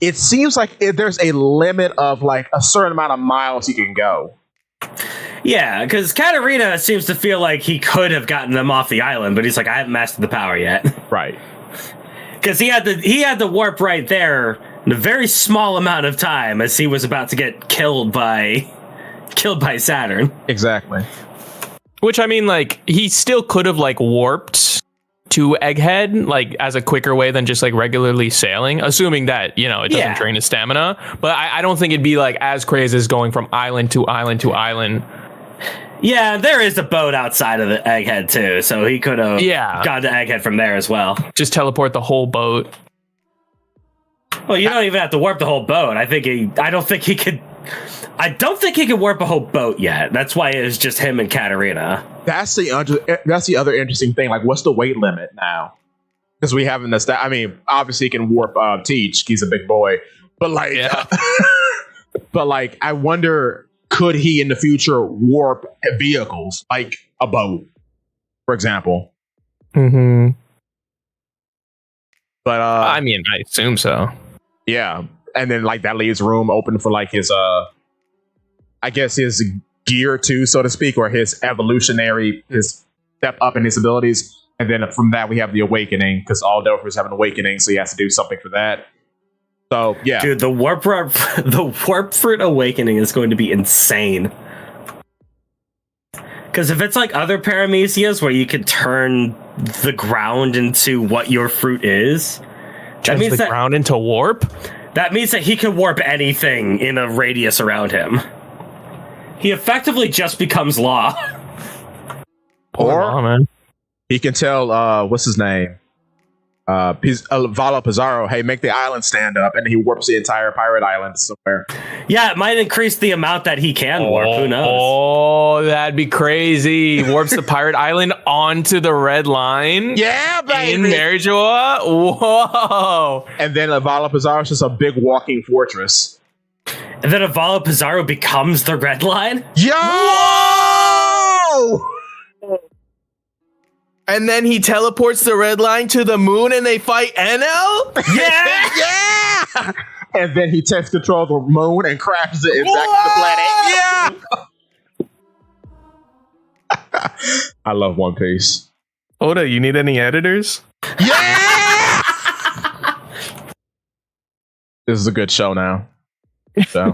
it seems like there's a limit of like a certain amount of miles he can go. Yeah, because Katarina seems to feel like he could have gotten them off the island, but he's like, I haven't mastered the power yet. Right. Because he had the warp right there in a very small amount of time as he was about to get killed by Saturn. Exactly. Which, I mean, like, he still could have like warped to Egghead like as a quicker way than just like regularly sailing, assuming that, you know, it doesn't drain his stamina. But I don't think it'd be like as crazy as going from island to island to island. Yeah, there is a boat outside of the Egghead too, so he could have gone to Egghead from there as well. Just teleport the whole boat. Well, you don't even have to warp the whole boat. I don't think he could warp a whole boat yet. That's why it's just him and Katarina. That's the other interesting thing. Like, what's the weight limit now? Because we haven't I mean, obviously he can warp Teach. He's a big boy, but like, but like, I wonder, could he in the future warp vehicles like a boat, for example? Mm-hmm. But I mean, I assume so. Yeah, and then like that leaves room open for like his I guess his gear too, so to speak, or his step up in his abilities. And then from that we have the awakening, because all Dofers have an awakening, so he has to do something for that. So yeah, dude, the warp fruit awakening is going to be insane. Because if it's like other Paramecias where you can turn the ground into what your fruit is, that means the ground into warp. That means that he can warp anything in a radius around him. He effectively just becomes Law. Or man. He can tell what's his name? Vala Pizarro, hey, make the island stand up, and he warps the entire pirate island somewhere. Yeah, it might increase the amount that he can warp. Who knows? Oh, that'd be crazy. Warps the pirate island onto the red line. Yeah, baby. In Marijoa? Whoa. And then Vala Pizarro is just a big walking fortress. And then Vala Pizarro becomes the red line? Yo! Whoa! And then he teleports the red line to the moon and they fight NL? Yeah! Yeah! And then he takes control of the moon and crashes it back to the planet. Yeah! I love One Piece. Oda, you need any editors? Yeah! This is a good show now. So.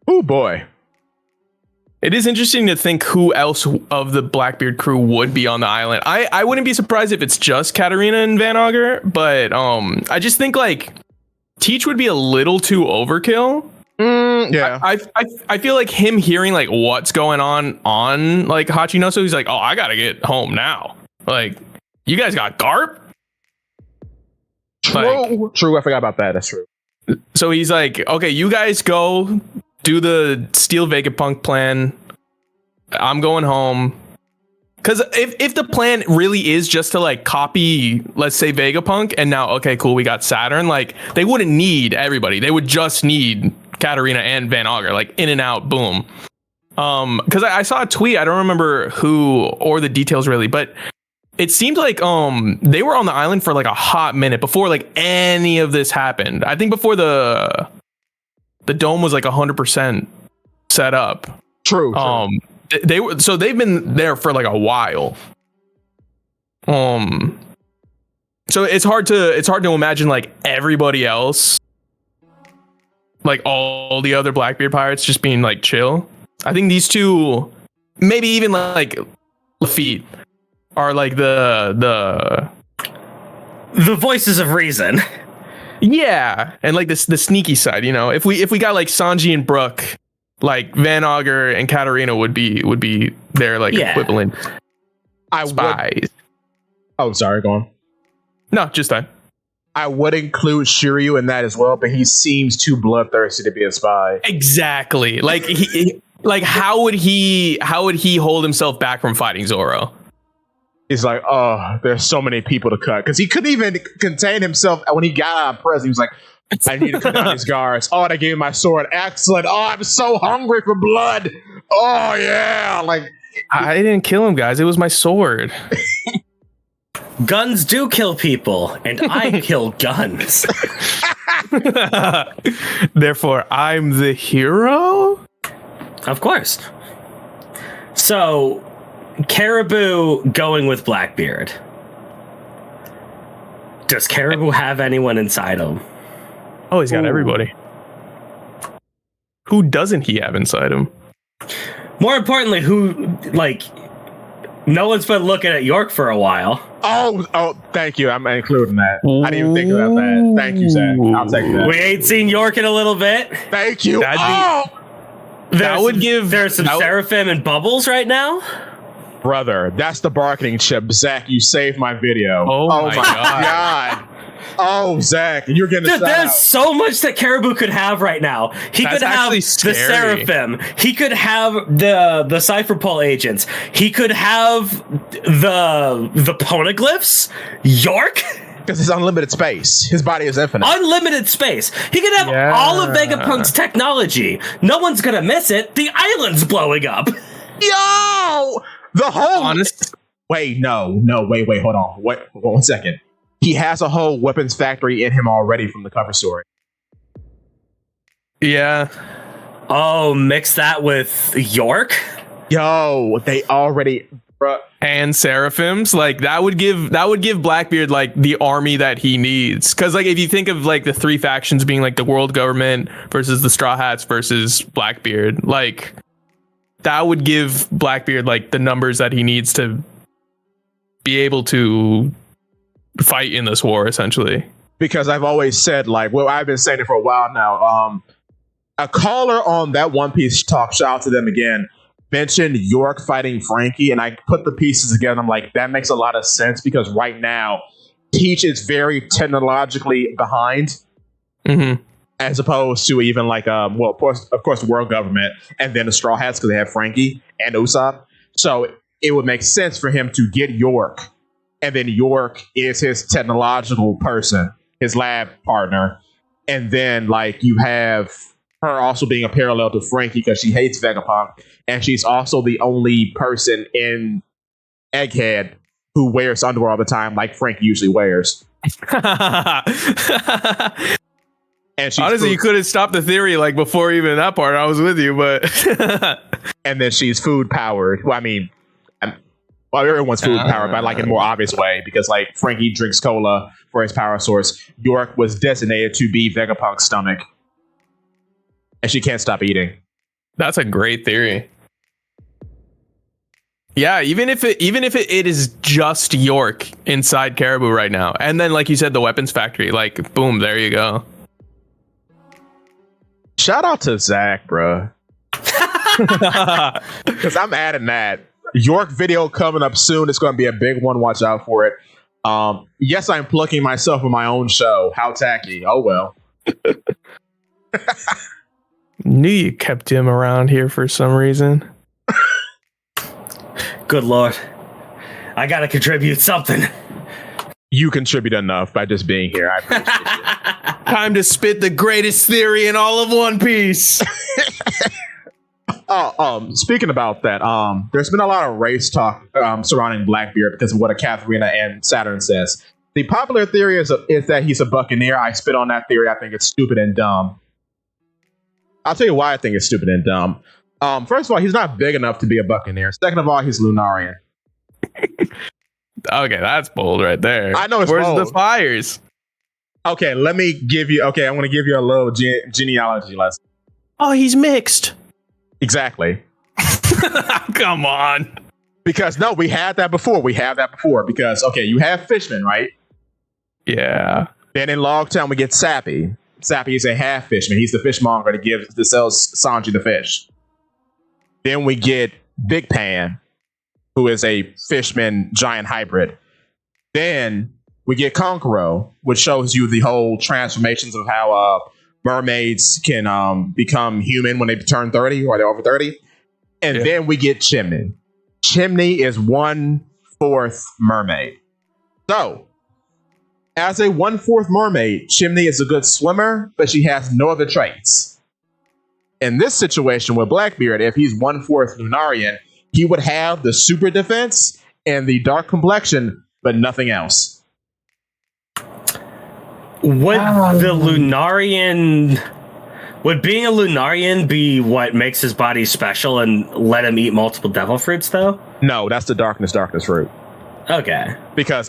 Oh boy. It is interesting to think who else of the Blackbeard crew would be on the island. I wouldn't be surprised if it's just Katarina and Van Augur, but I just think like Teach would be a little too overkill. Yeah. I feel like him hearing like what's going on like Hachinosu, he's like, oh, I gotta get home now. Like, you guys got Garp? True, I forgot about that. That's true. So he's like, okay, you guys go do the steal Vegapunk plan. I'm going home. Because if the plan really is just to like copy, let's say Vegapunk, and now, okay, cool, we got Saturn, like they wouldn't need everybody. They would just need Katarina and Van Augur, like in and out, boom. Because I saw a tweet, I don't remember who or the details really, but it seemed like they were on the island for like a hot minute before like any of this happened. I think before the dome was like 100% set up. True. They've been there for like a while. So it's hard to imagine like everybody else, like all the other Blackbeard pirates just being like chill. I think these two, maybe even like Lafitte, are like the voices of reason. Yeah, and like the sneaky side, you know. If we got like Sanji and Brook, like Van Augur and Katarina would be their like equivalent spies. Oh, sorry, go on. No, just that. I would include Shiryu in that as well, but he seems too bloodthirsty to be a spy. Exactly. Like like how would he hold himself back from fighting Zoro? He's like, oh, there's so many people to cut. Because he couldn't even contain himself when he got out of prison. He was like, I need to cut down these guards. Oh, they gave me my sword. Excellent. Oh, I'm so hungry for blood. Oh, yeah. Like, I didn't kill him, guys. It was my sword. Guns do kill people, and I kill guns. Therefore, I'm the hero? Of course. So, Caribou going with Blackbeard. Does Caribou have anyone inside him? Oh, he's got everybody. Who doesn't he have inside him? More importantly, who, like, no one's been looking at York for a while. Oh, thank you. I'm including that. I didn't even think about that. Thank you, Zach. I'll take that. We ain't seen York in a little bit. Thank you. There's some Seraphim and Bubbles right now. Brother, that's the bargaining chip. Zakk, you saved my video. Oh my god. Oh, Zakk, you're getting a shout There's out. so much that Caribou could have right now. He could have the Seraphim. He could have the Cypher Pole agents. He could have the Poneglyphs. York. Because it's unlimited space. His body is infinite. Unlimited space. He could have all of Vegapunk's technology. No one's gonna miss it. The island's blowing up. Yo! The whole... Honest? Wait, wait, hold on. Wait, 1 second. He has a whole weapons factory in him already from the cover story. Yeah. Oh, mix that with York? Yo, they already... Bruh. And Seraphims, like that would give Blackbeard like the army that he needs. Because like if you think of like the three factions being like the world government versus the Straw Hats versus Blackbeard, like that would give Blackbeard like the numbers that he needs to be able to fight in this war, essentially. Because I've always said, like, well, I've been saying it for a while now. A caller on that One Piece talk, shout out to them again, mentioned York fighting Frankie, and I put the pieces together. I'm like, that makes a lot of sense because right now, Teach is very technologically behind, as opposed to even like, well, of course, the world government, and then the Straw Hats because they have Frankie and Usopp. So it would make sense for him to get York, and then York is his technological person, his lab partner, and then like you have her also being a parallel to Frankie because she hates Vegapunk, and she's also the only person in Egghead who wears underwear all the time, like Frankie usually wears. And honestly, you could have stopped the theory like before even that part. I was with you, but and then she's food powered. Well, I mean, well, everyone's food powered, but like in a more obvious way because like Frankie drinks cola for his power source. York was designated to be Vegapunk's stomach. And she can't stop eating. That's a great theory. Yeah, even if it is just York inside Caribou right now, and then like you said, the weapons factory, like boom, there you go. Shout out to Zakk, bro. Because I'm adding that York video coming up soon. It's going to be a big one. Watch out for it. Yes, I'm plugging myself in my own show. How tacky. Oh well. Knew you kept him around here for some reason. Good lord. I gotta contribute something. You contribute enough by just being here. I appreciate it. Time to spit the greatest theory in all of One Piece. Speaking about that, there's been a lot of race talk surrounding Blackbeard because of what Katharina and Saturn says. The popular theory is that he's a Buccaneer. I spit on that theory. I think it's stupid and dumb. I'll tell you why I think it's stupid and dumb. First of all, he's not big enough to be a Buccaneer. Second of all, he's Lunarian. Okay, that's bold right there. I know it's Where's bold. the fires? Okay, let me give you... Okay, I want to give you a little genealogy lesson. Oh, he's mixed. Exactly. Come on. Because, no, we had that before. Because, okay, you have Fishman, right? Yeah. Then in Logtown, we get Sappy. Sappy is a half fishman. He's the fishmonger that sells Sanji the fish. Then we get Big Pan, who is a fishman giant hybrid. Then we get Konkoro, which shows you the whole transformations of how mermaids can become human when they turn 30 or they're over 30. And then we get Chimney. Chimney is 1/4 mermaid. So, as a 1/4 mermaid, Chimney is a good swimmer, but she has no other traits. In this situation with Blackbeard, if he's 1/4 Lunarian, he would have the super defense and the dark complexion, but nothing else. Would being a Lunarian be what makes his body special and let him eat multiple devil fruits, though? No, that's the darkness fruit. Okay. Because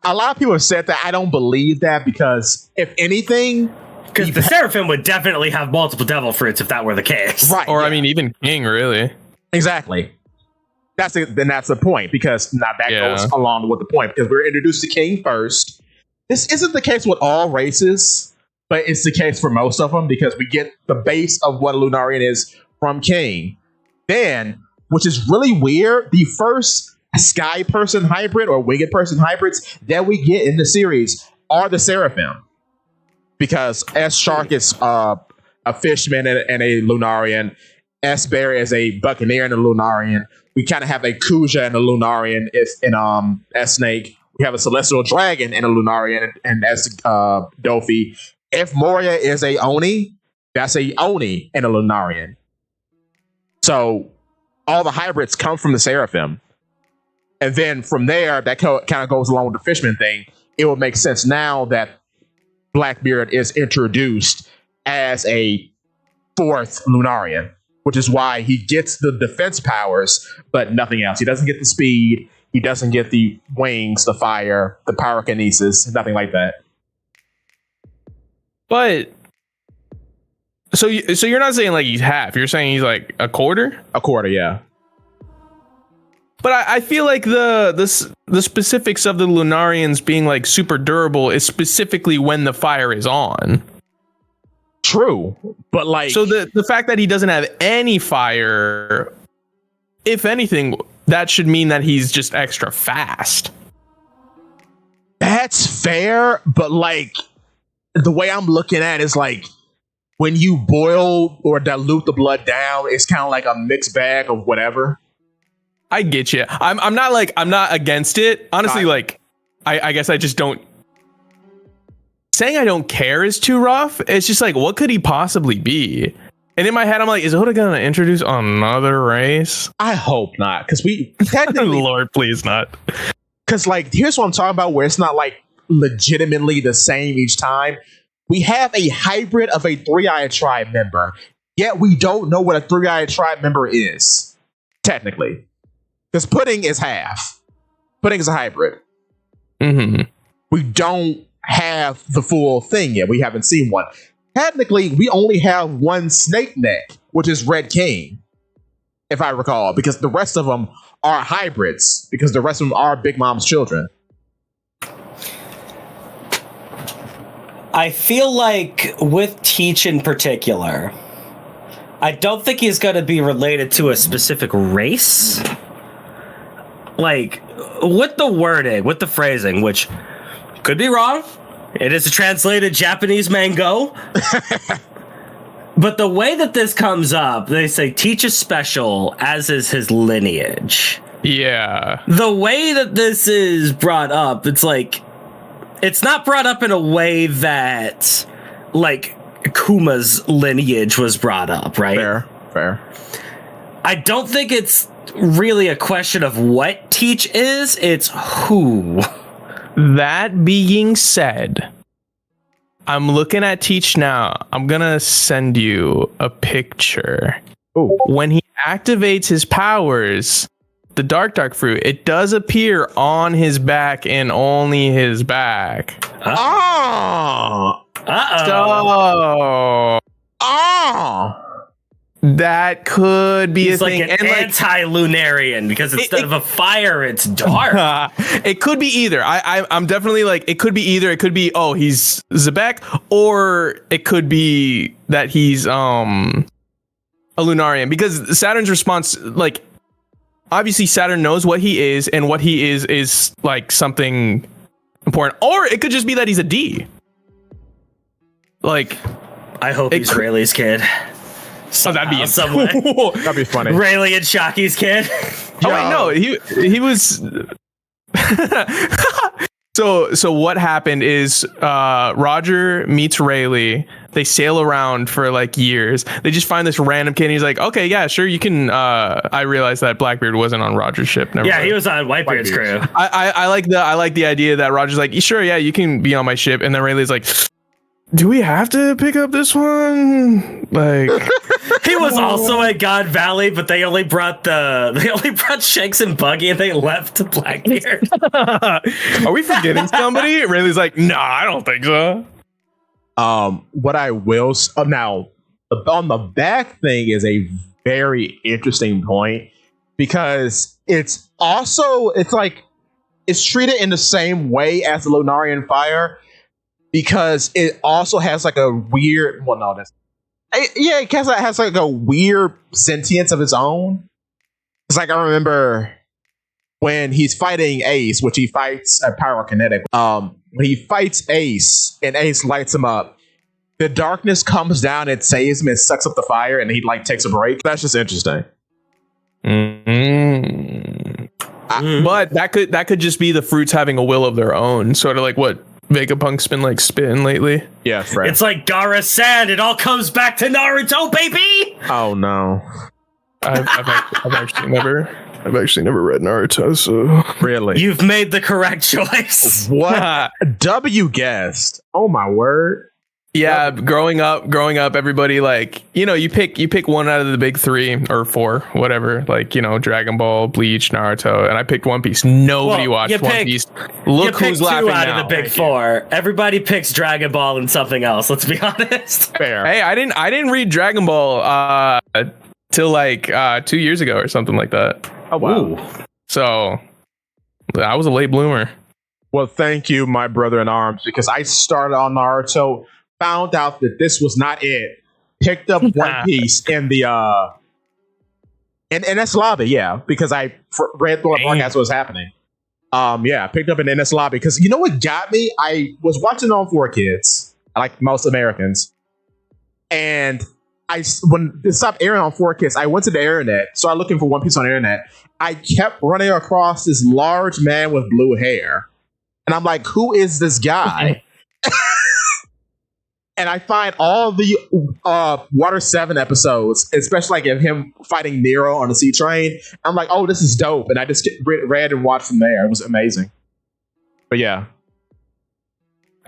a lot of people have said that. I don't believe that because if anything... Because the Seraphim would definitely have multiple devil fruits if that were the case. Right. Or, I mean, even King, really. Exactly. That's the point, because now that goes along with the point, because we're introduced to King first. This isn't the case with all races, but it's the case for most of them, because we get the base of what a Lunarian is from King. Then, which is really weird, the first sky person hybrid or winged person hybrids that we get in the series are the Seraphim. Because S. Shark is a fishman and a Lunarian. S. Bear is a buccaneer and a Lunarian. We kind of have a Kuja and a Lunarian in S. Snake. We have a celestial dragon and a Lunarian and S. Dofi. If Moria is a Oni, that's a Oni and a Lunarian. So all the hybrids come from the Seraphim. And then from there, that kind of goes along with the Fishman thing. It would make sense now that Blackbeard is introduced as a fourth Lunarian, which is why he gets the defense powers, but nothing else. He doesn't get the speed. He doesn't get the wings, the fire, the pyrokinesis, nothing like that. But so you're not saying like he's half. You're saying he's like a quarter? A quarter, yeah. But I feel like the specifics of the Lunarians being like super durable is specifically when the fire is on. True, but like so the fact that he doesn't have any fire, if anything, that should mean that he's just extra fast. That's fair, but like the way I'm looking at it is like when you boil or dilute the blood down, it's kind of like a mixed bag of whatever. I get you. I'm not against it. Honestly, I guess I just don't. Saying I don't care is too rough. It's just like, what could he possibly be? And in my head, I'm like, is Oda gonna introduce another race? I hope not, because we technically, Lord, please not. Because like, here's what I'm talking about, where it's not like legitimately the same each time. We have a hybrid of a three-eyed tribe member, yet we don't know what a three-eyed tribe member is technically. Because Pudding is half. Pudding is a hybrid. Mm-hmm. We don't have the full thing yet. We haven't seen one. Technically, we only have one Snake Neck, which is Red King, if I recall, because the rest of them are hybrids, because the rest of them are Big Mom's children. I feel like with Teach in particular, I don't think he's going to be related to a specific race. Like, with the wording, with the phrasing, which could be wrong. It is a translated Japanese mango. But the way that this comes up, they say Teach is special, as is his lineage. Yeah. The way that this is brought up, it's like, it's not brought up in a way that, like, Kuma's lineage was brought up, right? Fair. I don't think it's really a question of what Teach is, it's who. That being said, I'm looking at Teach now. I'm gonna send you a picture. Ooh. When he activates his powers, the dark fruit, it does appear on his back and only his back. Oh! So, that could be He's a like thing. an And anti-Lunarian, because instead of a fire, it's dark. It could be either. I'm definitely like, it could be either. It could be, oh, he's Zabek, or it could be that he's a Lunarian, because Saturn's response, like, obviously Saturn knows what he is, and what he is like something important. Or it could just be that he's a D. Like, I hope he's Rayleigh's kid. That'd be somewhere. That'd be funny. Rayleigh and Shocky's kid. Oh wait, no, he was. So what happened is Roger meets Rayleigh. They sail around for like years. They just find this random kid, and he's like, okay, yeah, sure, you can. I realized that Blackbeard wasn't on Roger's ship. Never mind. He was on Whitebeard's crew. I like the idea that Roger's like, sure, yeah, you can be on my ship, and then Rayleigh's like, do we have to pick up this one? Like, he was also at God Valley, but they only brought Shanks and Buggy, and they left Blackbeard. Are we forgetting somebody? Rayleigh's like, no, I don't think so. What I will now on the back thing is a very interesting point, because it's treated in the same way as the Lunarian fire, because it also has like a weird. Well, no, Yeah, because it has like a weird sentience of its own. It's like I remember when he's fighting Ace, which he fights at pyrokinetic. When he fights Ace and Ace lights him up, the darkness comes down and saves him and sucks up the fire, and he like takes a break. That's just interesting. But that could just be the fruits having a will of their own, sort of like what Vegapunk's been like spitting lately. Yeah, right. It's like Gaara said, it all comes back to Naruto, baby. Oh no. I've actually never read Naruto, so Really? You've made the correct choice. What? W guessed. Oh my word. Yeah, growing up, everybody like, you pick one out of the big 3 or 4, whatever, like, Dragon Ball, Bleach, Naruto, and I picked One Piece. Nobody watched One Piece. Look who's laughing now. 2 out of the big 4. Everybody picks Dragon Ball and something else. Let's be honest. Fair. Hey, I didn't read Dragon Ball till like 2 years ago or something like that. Oh wow. Ooh. So I was a late bloomer. Well, thank you, my brother in arms, because I started on Naruto, found out that this was not it, picked up One Piece in the in NS Lobby, yeah, because I read through the podcast what was happening. Yeah, I picked up an NS Lobby because you know what got me? I was watching on 4Kids, like most Americans, and when it stopped airing on 4Kids, I went to the internet, started looking for One Piece on the internet. I kept running across this large man with blue hair, and I'm like, who is this guy? And I find all the Water 7 episodes, especially like of him fighting Nero on the sea train. I'm like, oh, this is dope. And I just read and watched from there. It was amazing. But yeah.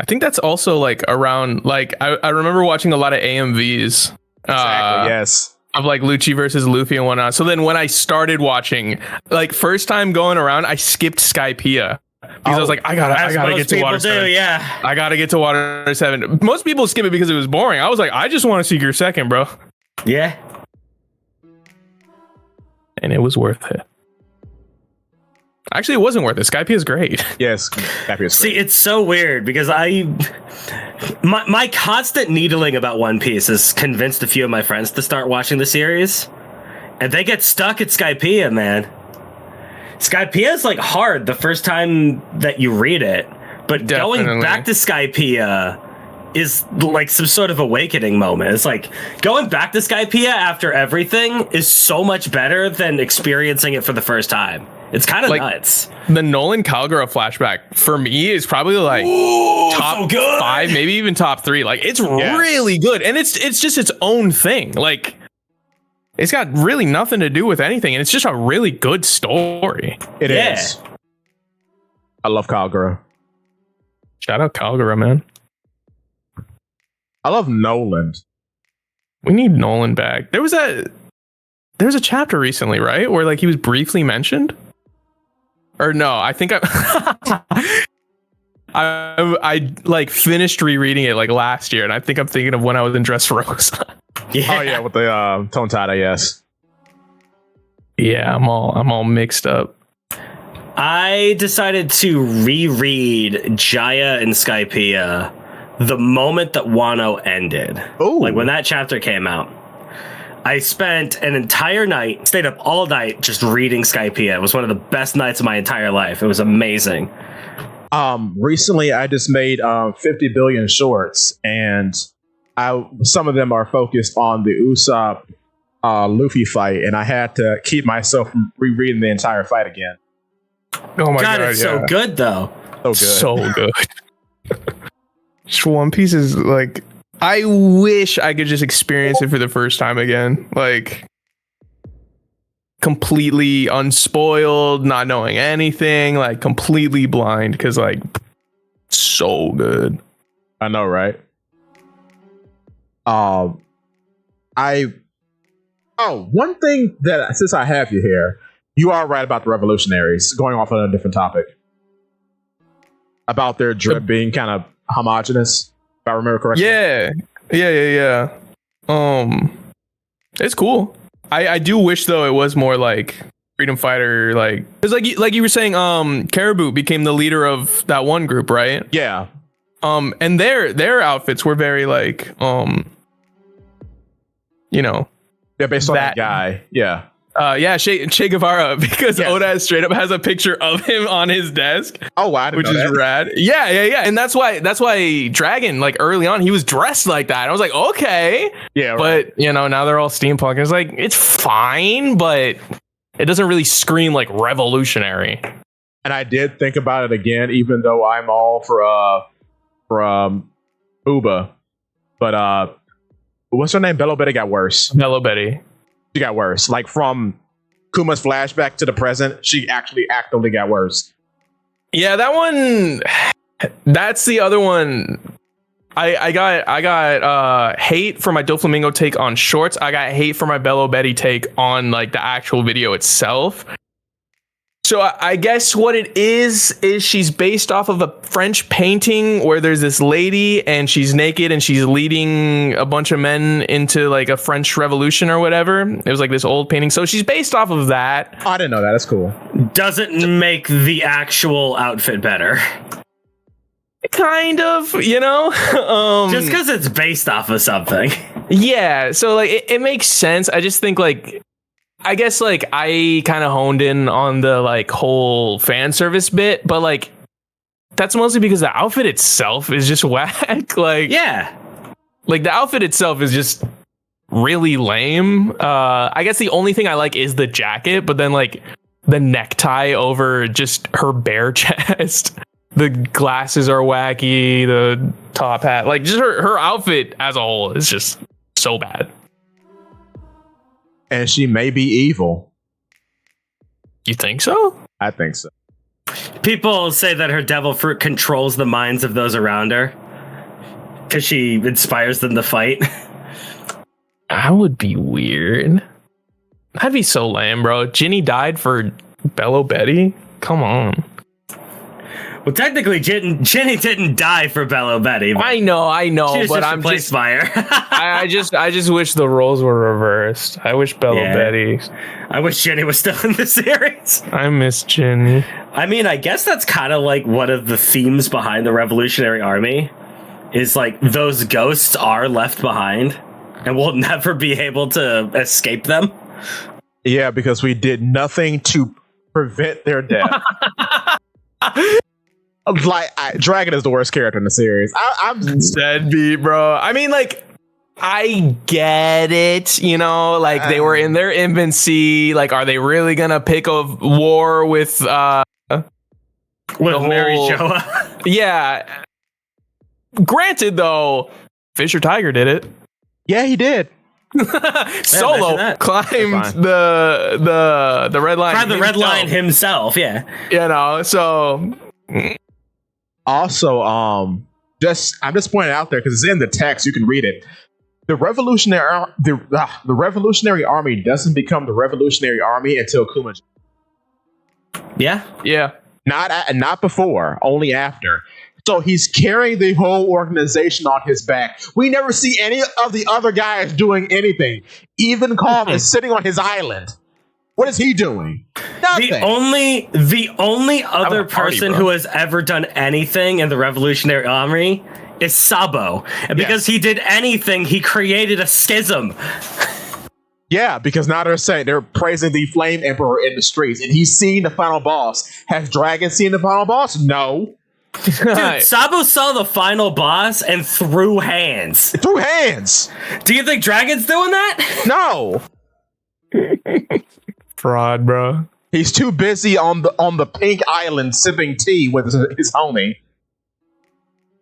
I think that's also like around, like, I remember watching a lot of AMVs. Exactly, yes. Of like Lucci versus Luffy and whatnot. So then when I started watching, like first time going around, I skipped Skypiea. Because I was like, I gotta get to Water 7. Yeah. I gotta get to Water 7. Most people skip it because it was boring. I was like, I just want to see your second, bro. Yeah. And it was worth it. Actually, it wasn't worth it. Skypiea is great. Yes, Skypiea is great. See, it's so weird because my constant needling about One Piece has convinced a few of my friends to start watching the series, and they get stuck at Skypiea, man. Skypiea is like hard the first time that you read it, but Definitely. Going back to Skypiea is like some sort of awakening moment. It's like going back to Skypiea after everything is so much better than experiencing it for the first time. It's kind of like, nuts. The Nolan Calgara flashback for me is probably like top so 5, maybe even top 3. Like it's really good, and it's just its own thing. Like it's got really nothing to do with anything, and it's just a really good story. It is. I love Calgara. Shout out Calgara, man. I love Nolan. We need Nolan back. There was a chapter recently, right, where like he was briefly mentioned. Or no, I think I like finished rereading it like last year, and I think I'm thinking of when I was in Dressrosa. Yeah. Oh yeah, with the Tontada, yes. Yeah, I'm all mixed up. I decided to reread Jaya and Skypiea the moment that Wano ended. Ooh. Like when that chapter came out. I spent an entire night, stayed up all night just reading Skypiea. It was one of the best nights of my entire life. It was amazing. Recently I just made 50 billion shorts, and some of them are focused on the Usopp Luffy fight, and I had to keep myself from rereading the entire fight again. Oh my god, it's so good though. So good. One Piece is like, I wish I could just experience it for the first time again. Like completely unspoiled, not knowing anything, like completely blind, because like so good. I know, right? One thing that, since I have you here, you are right about the revolutionaries, going off on a different topic. About their drip being kind of homogenous, if I remember correctly. Yeah. It's cool. I do wish though it was more like freedom fighter, like, because like you were saying, Caribou became the leader of that one group, right? Yeah. And their outfits were very like Yeah, based on that guy. Yeah. Che Guevara, because Oda straight up has a picture of him on his desk. Oh wow, which is rad. Yeah, and that's why Dragon, like early on, he was dressed like that. I was like, okay, yeah, right. But now they're all steampunk. It's like it's fine, but it doesn't really scream like revolutionary. And I did think about it again, even though I'm all for Uba, but what's her name? Bello Betty got worse. Bello Betty. She got worse. Like from Kuma's flashback to the present, she actually actively got worse. Yeah, that one. That's the other one. I got hate for my Doflamingo take on shorts. I got hate for my Bello Betty take on like the actual video itself. So I guess what it is she's based off of a French painting where there's this lady and she's naked and she's leading a bunch of men into like a French Revolution or whatever. It was like this old painting. So she's based off of that. Oh, I didn't know that. That's cool. Doesn't make the actual outfit better. Kind of, just because it's based off of something. Yeah. So like it makes sense. I just think like, I guess like I kind of honed in on the like whole fan service bit, but like that's mostly because the outfit itself is just whack. Like, yeah, like the outfit itself is just really lame. I guess the only thing I like is the jacket, but then like the necktie over just her bare chest. The glasses are wacky. The top hat, like just her outfit as a whole is just so bad. And she may be evil. You think so? I think so. People say that her devil fruit controls the minds of those around her because she inspires them to fight. That would be weird. That'd be so lame, bro. Ginny died for Bello Betty? Come on. Well, technically, Ginny didn't die for Bello Betty. I know, but I'm just by her. I just wish the roles were reversed. I wish Bello Betty. I wish Ginny was still in the series. I miss Ginny. I mean, I guess that's kind of like one of the themes behind the Revolutionary Army. Is like those ghosts are left behind, and we'll never be able to escape them. Yeah, because we did nothing to prevent their death. Like Dragon is the worst character in the series. I'm deadbeat, bro. I mean, like, I get it. Like they were in their infancy. Like, are they really gonna pick a war with Mary Joa? Yeah. Granted, though, Fisher Tiger did it. Yeah, he did. Solo climbed the red line. Climbed the red line himself. Yeah. So. Also, I'm just pointing out there because it's in the text. You can read it. The Revolutionary Army doesn't become the Revolutionary Army until Kuma. Yeah. Not before, only after. So he's carrying the whole organization on his back. We never see any of the other guys doing anything. Even Calm is sitting on his island. What is he doing? Nothing. The only other person who has ever done anything in the Revolutionary Army is Sabo. And because he did anything, he created a schism. Yeah, because now they're praising the Flame Emperor in the streets, and he's seen the final boss. Has Dragon seen the final boss? No. Dude, Sabo saw the final boss and threw hands. Threw hands. Do you think Dragon's doing that? No. Fraud, bro. He's too busy on the pink island sipping tea with his homie,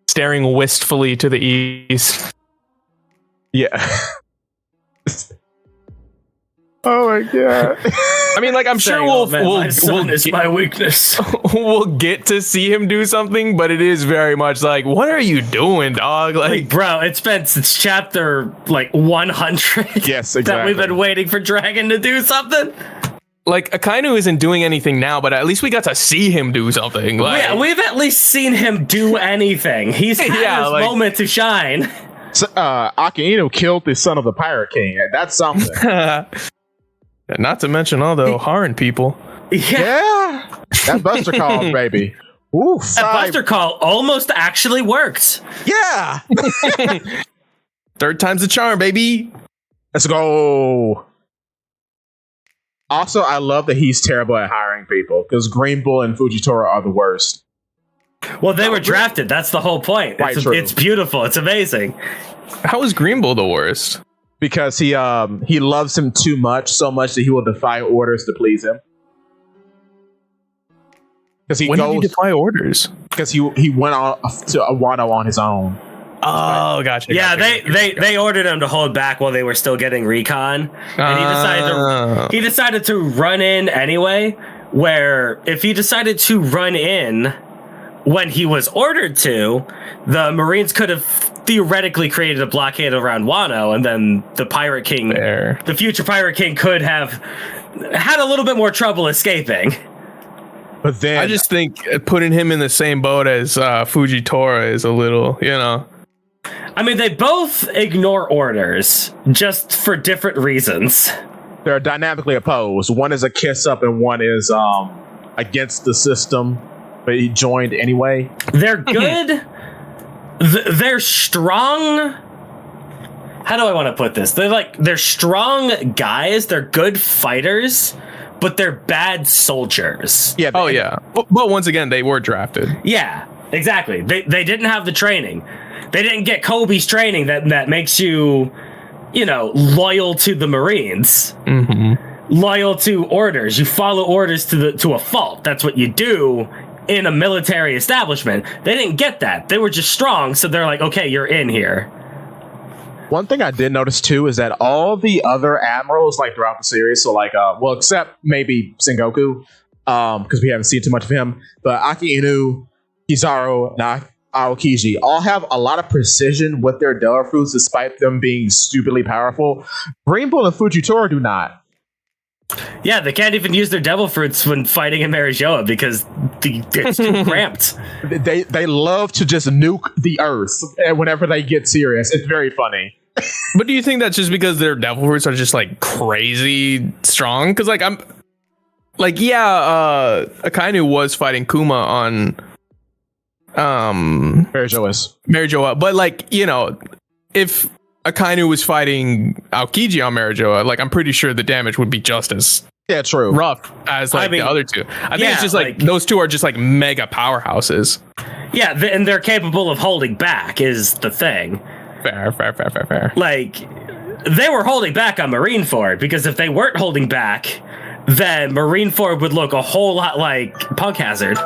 staring wistfully to the east. Yeah. Oh my god. I mean, like, I'm sure is my weakness. We'll get to see him do something, but it is very much like, what are you doing, dog? Like bro, it's been since chapter like 100. Yes, exactly. That we've been waiting for Dragon to do something. Like, Akainu isn't doing anything now, but at least we got to see him do something. Like, yeah, we've at least seen him do anything. He's had his moment to shine. So, Akainu killed the son of the Pirate King. That's something. Not to mention all the Haran people. Yeah. That Buster Call, baby. Ooh, that Buster Call almost actually worked. Yeah. Third time's the charm, baby. Let's go. Also, I love that he's terrible at hiring people because Green Bull and Fujitora are the worst. Well, they were drafted. That's the whole point. Right, It's beautiful. It's amazing. How is Green Bull the worst? Because he loves him too much, so much that he will defy orders to please him. Because When did he defy orders? Because he went on to Wano on his own. Oh, gotcha. Yeah, they ordered him to hold back while they were still getting recon, and he decided to run in anyway. Where if he decided to run in when he was ordered to, the Marines could have theoretically created a blockade around Wano, and then the Pirate King, the future Pirate King, could have had a little bit more trouble escaping. But then I just think putting him in the same boat as Fujitora is a little, I mean, they both ignore orders, just for different reasons. They're dynamically opposed. One is a kiss up, and one is against the system, but he joined anyway. They're good. They're strong. How do I want to put this? They're strong guys. They're good fighters, but they're bad soldiers. Yeah. But once again, they were drafted. Yeah, exactly. They didn't have the training. They didn't get Kobe's training that makes you, loyal to the Marines. Mm-hmm. Loyal to orders. You follow orders to a fault. That's what you do in a military establishment. They didn't get that. They were just strong, so they're like, okay, you're in here. One thing I did notice too is that all the other admirals, like throughout the series, so like, except maybe Sengoku, because we haven't seen too much of him, but Aki Inu, Kizaru, and Aokiji all have a lot of precision with their devil fruits, despite them being stupidly powerful. Green Bull and Fujitora do not. Yeah, they can't even use their devil fruits when fighting in Marijoa because it's too cramped. They love to just nuke the earth whenever they get serious. It's very funny. But do you think that's just because their devil fruits are just like crazy strong? Because Akainu was fighting Kuma on Marijoa, but if Akainu was fighting Aokiji on Marijoa, I'm pretty sure the damage would be just as true rough as the other two. I think it's just those two are just mega powerhouses. Yeah, and they're capable of holding back is the thing. Fair. They were holding back on Marineford, because if they weren't holding back, then Marineford would look a whole lot like Punk Hazard.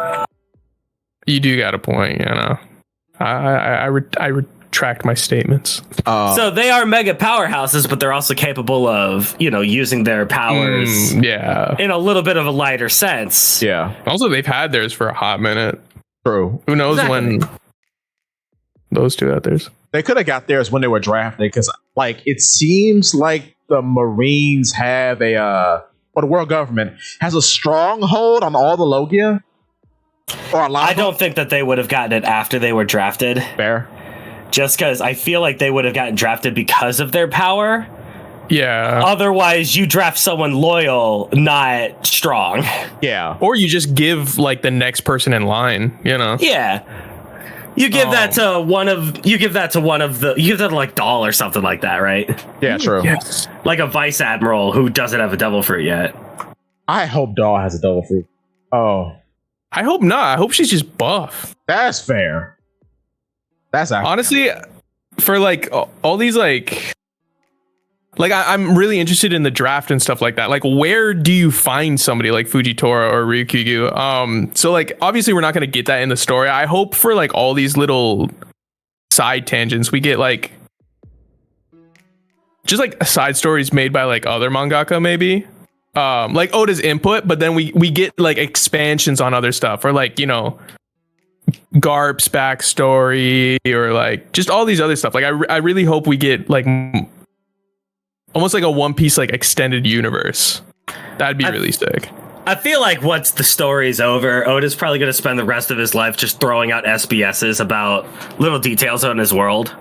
You do got a point, I retract my statements. So they are mega powerhouses, but they're also capable of, using their powers in a little bit of a lighter sense. Yeah. Also, they've had theirs for a hot minute. True. Who knows when those two out theirs. They could have got theirs when they were drafted, because it seems like the Marines have the world government has a strong hold on all the Logia. Or a lot. I don't think that they would have gotten it after they were drafted. Fair. Just because I feel like they would have gotten drafted because of their power. Yeah. Otherwise, you draft someone loyal, not strong. Yeah. Or you just give the next person in line, Yeah. You give that to one of you give that to Dahl or something like that, right? Yeah, true. Yes. Like a vice admiral who doesn't have a devil fruit yet. I hope Dahl has a devil fruit. Oh. I hope not. I hope she's just buff. That's fair. That's honestly for all these I'm really interested in the draft and stuff like that. Where do you find somebody like Fujitora or Ryukyu? So obviously we're not going to get that in the story. I hope for all these little side tangents we get just side stories made by other mangaka maybe. Oda's input, but then we get expansions on other stuff, or Garp's backstory, or just all these other stuff. I really hope we get almost like a One Piece extended universe. That'd be really sick. I feel like once the story's over, Oda's probably going to spend the rest of his life just throwing out SBSs about little details on his world.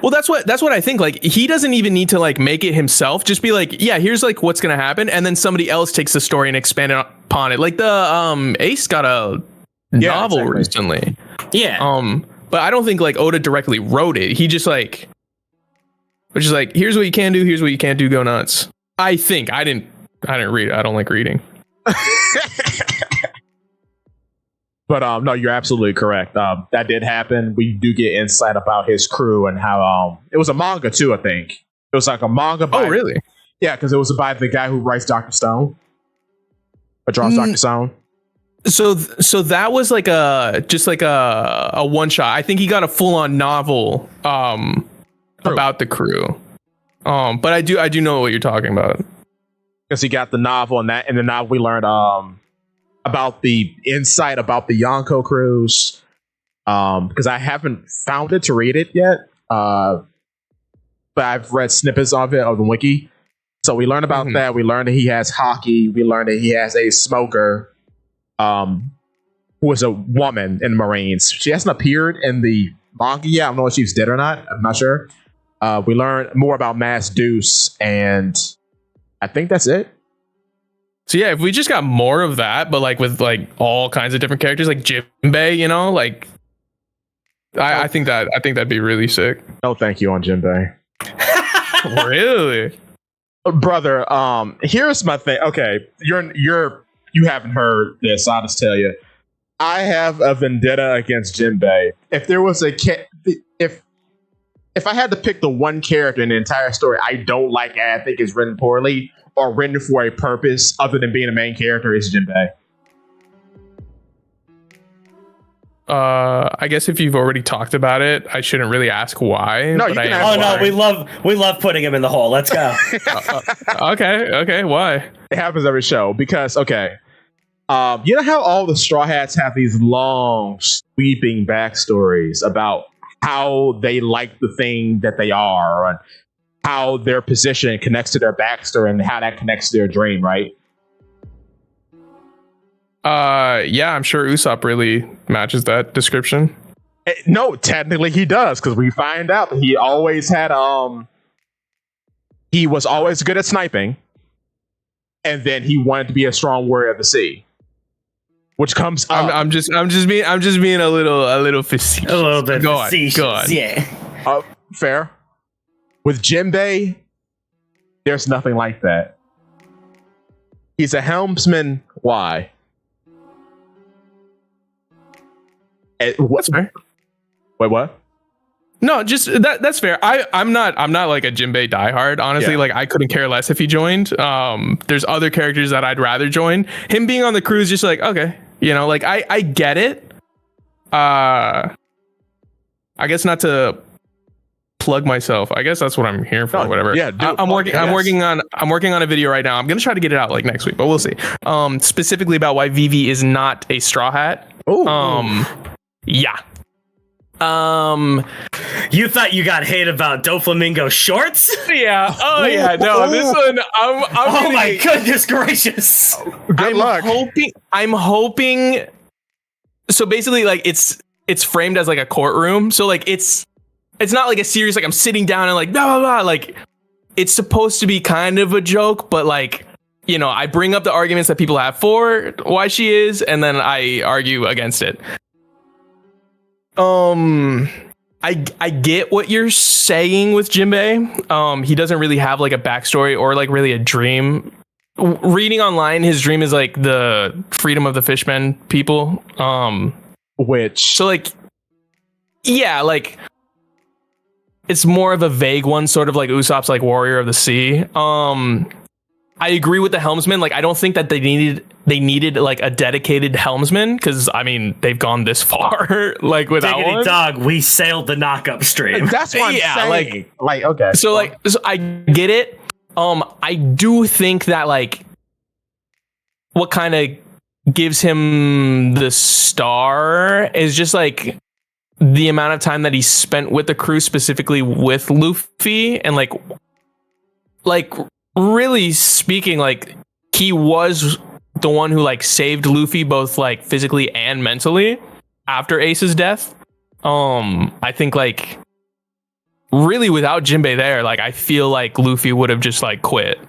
Well, that's what I think. He doesn't even need to make it himself. Just be here's what's gonna happen, and then somebody else takes the story and expand upon it. The Ace got a novel recently. Yeah. But I don't think Oda directly wrote it. He just which is like, here's what you can do, here's what you can't do, go nuts. I think I didn't read it. I don't like reading. But no, you're absolutely correct. That did happen. We do get insight about his crew and how it was a manga too. I think it was like a manga. Oh, really? Yeah, because it was by the guy who writes Dr. Stone, or draws Dr. Stone. So that was like a one shot. I think he got a full on novel about the crew. But I do know what you're talking about, because he got the novel, and in the novel we learned about the insight about the Yonko crews. Because I haven't found it to read it yet, but I've read snippets of it on the wiki. So we learned about that. We learned that he has hockey. We learned that he has a smoker, who was a woman in the Marines. She hasn't appeared in the manga yet. I don't know if she's dead or not. I'm not sure. We learned more about Mass Deuce, and I think that's it. So yeah, if we just got more of that, but like with like all kinds of different characters, like Jinbei, you know, like I think that'd be really sick. No, thank you on Jinbei. Really, brother. Here's my thing. Okay, you haven't heard this. I'll just tell you, I have a vendetta against Jinbei. If there was if I had to pick the one character in the entire story I don't like and I think is written poorly or written for a purpose other than being a main character, is Jinbei. I guess if you've already talked about it, I shouldn't really ask why. No, you can ask why. No, we love putting him in the hole. Let's go. Okay, why? It happens every show because you know how all the Straw Hats have these long, sweeping backstories about how they like the thing that they are, and how their position connects to their backstory, and how that connects to their dream, right? Yeah, I'm sure Usopp really matches that description. No, technically he does, because we find out that he always had he was always good at sniping, and then he wanted to be a strong warrior of the sea, which comes up. I'm just being a little facetious. A little bit go facetious. On. Yeah. Fair. With Jinbei, there's nothing like that. He's a helmsman. Why? That's fair. Wait, what? No, just that's fair. I'm not like a Jinbei diehard, honestly. Yeah. Like I couldn't care less if he joined. There's other characters that I'd rather join. Him being on the crew is just like, okay, you know, like I get it. I guess not to plug myself. I guess that's what I'm here for. Whatever. Yeah, I'm working on a video right now. I'm gonna try to get it out like next week, but we'll see. Specifically about why Vivi is not a Straw Hat. Yeah. You thought you got hate about Doflamingo shorts? Yeah. Oh yeah. No, this one. Oh my goodness gracious! Good luck. I'm hoping. So basically, like it's framed as like a courtroom. So like it's not like a serious like I'm sitting down and like blah blah blah. Like it's supposed to be kind of a joke, but like, you know, I bring up the arguments that people have for why she is, and then I argue against it. I get what you're saying with Jinbei. He doesn't really have like a backstory or like really a dream. Reading online, his dream is like the freedom of the fishmen people. Which so like, yeah, like it's more of a vague one, sort of like Usopp's like warrior of the sea. I agree with the helmsman. Like, I don't think that they needed like a dedicated helmsman, because I mean they've gone this far like without Diggity one. dog, we sailed the knock upstream. That's what I'm saying. Like okay. So I get it. I do think that like what kind of gives him the star is just like the amount of time that he spent with the crew, specifically with Luffy, and like really speaking, like he was the one who like saved Luffy both like physically and mentally after Ace's death. I think like really without Jinbei there, like I feel like Luffy would have just like quit.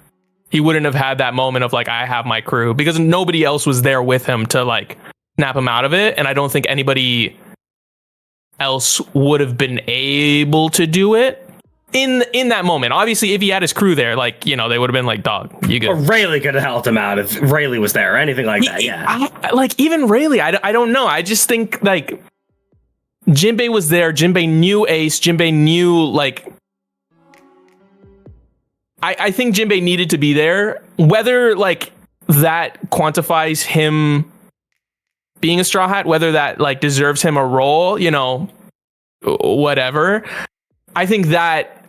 He wouldn't have had that moment of like, I have my crew, because nobody else was there with him to like snap him out of it. And I don't think anybody else would have been able to do it. in that moment. Obviously, if he had his crew there, like, you know, they would have been like, dog, you good. Or Rayleigh could have helped him out if Rayleigh was there or anything like that. Yeah. Like even Rayleigh, I don't know. I just think like Jinbei was there. Jinbei knew Ace. Jinbei knew like. I think Jinbei needed to be there. Whether like that quantifies him being a Straw Hat, whether that like deserves him a role, you know, whatever. I think that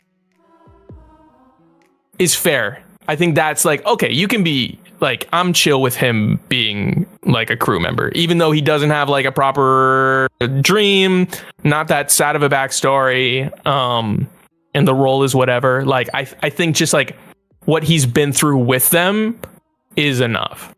is fair. I think that's like, okay, you can be like, I'm chill with him being like a crew member, even though he doesn't have like a proper dream, not that sad of a backstory, and the role is whatever. Like, I think just like what he's been through with them is enough.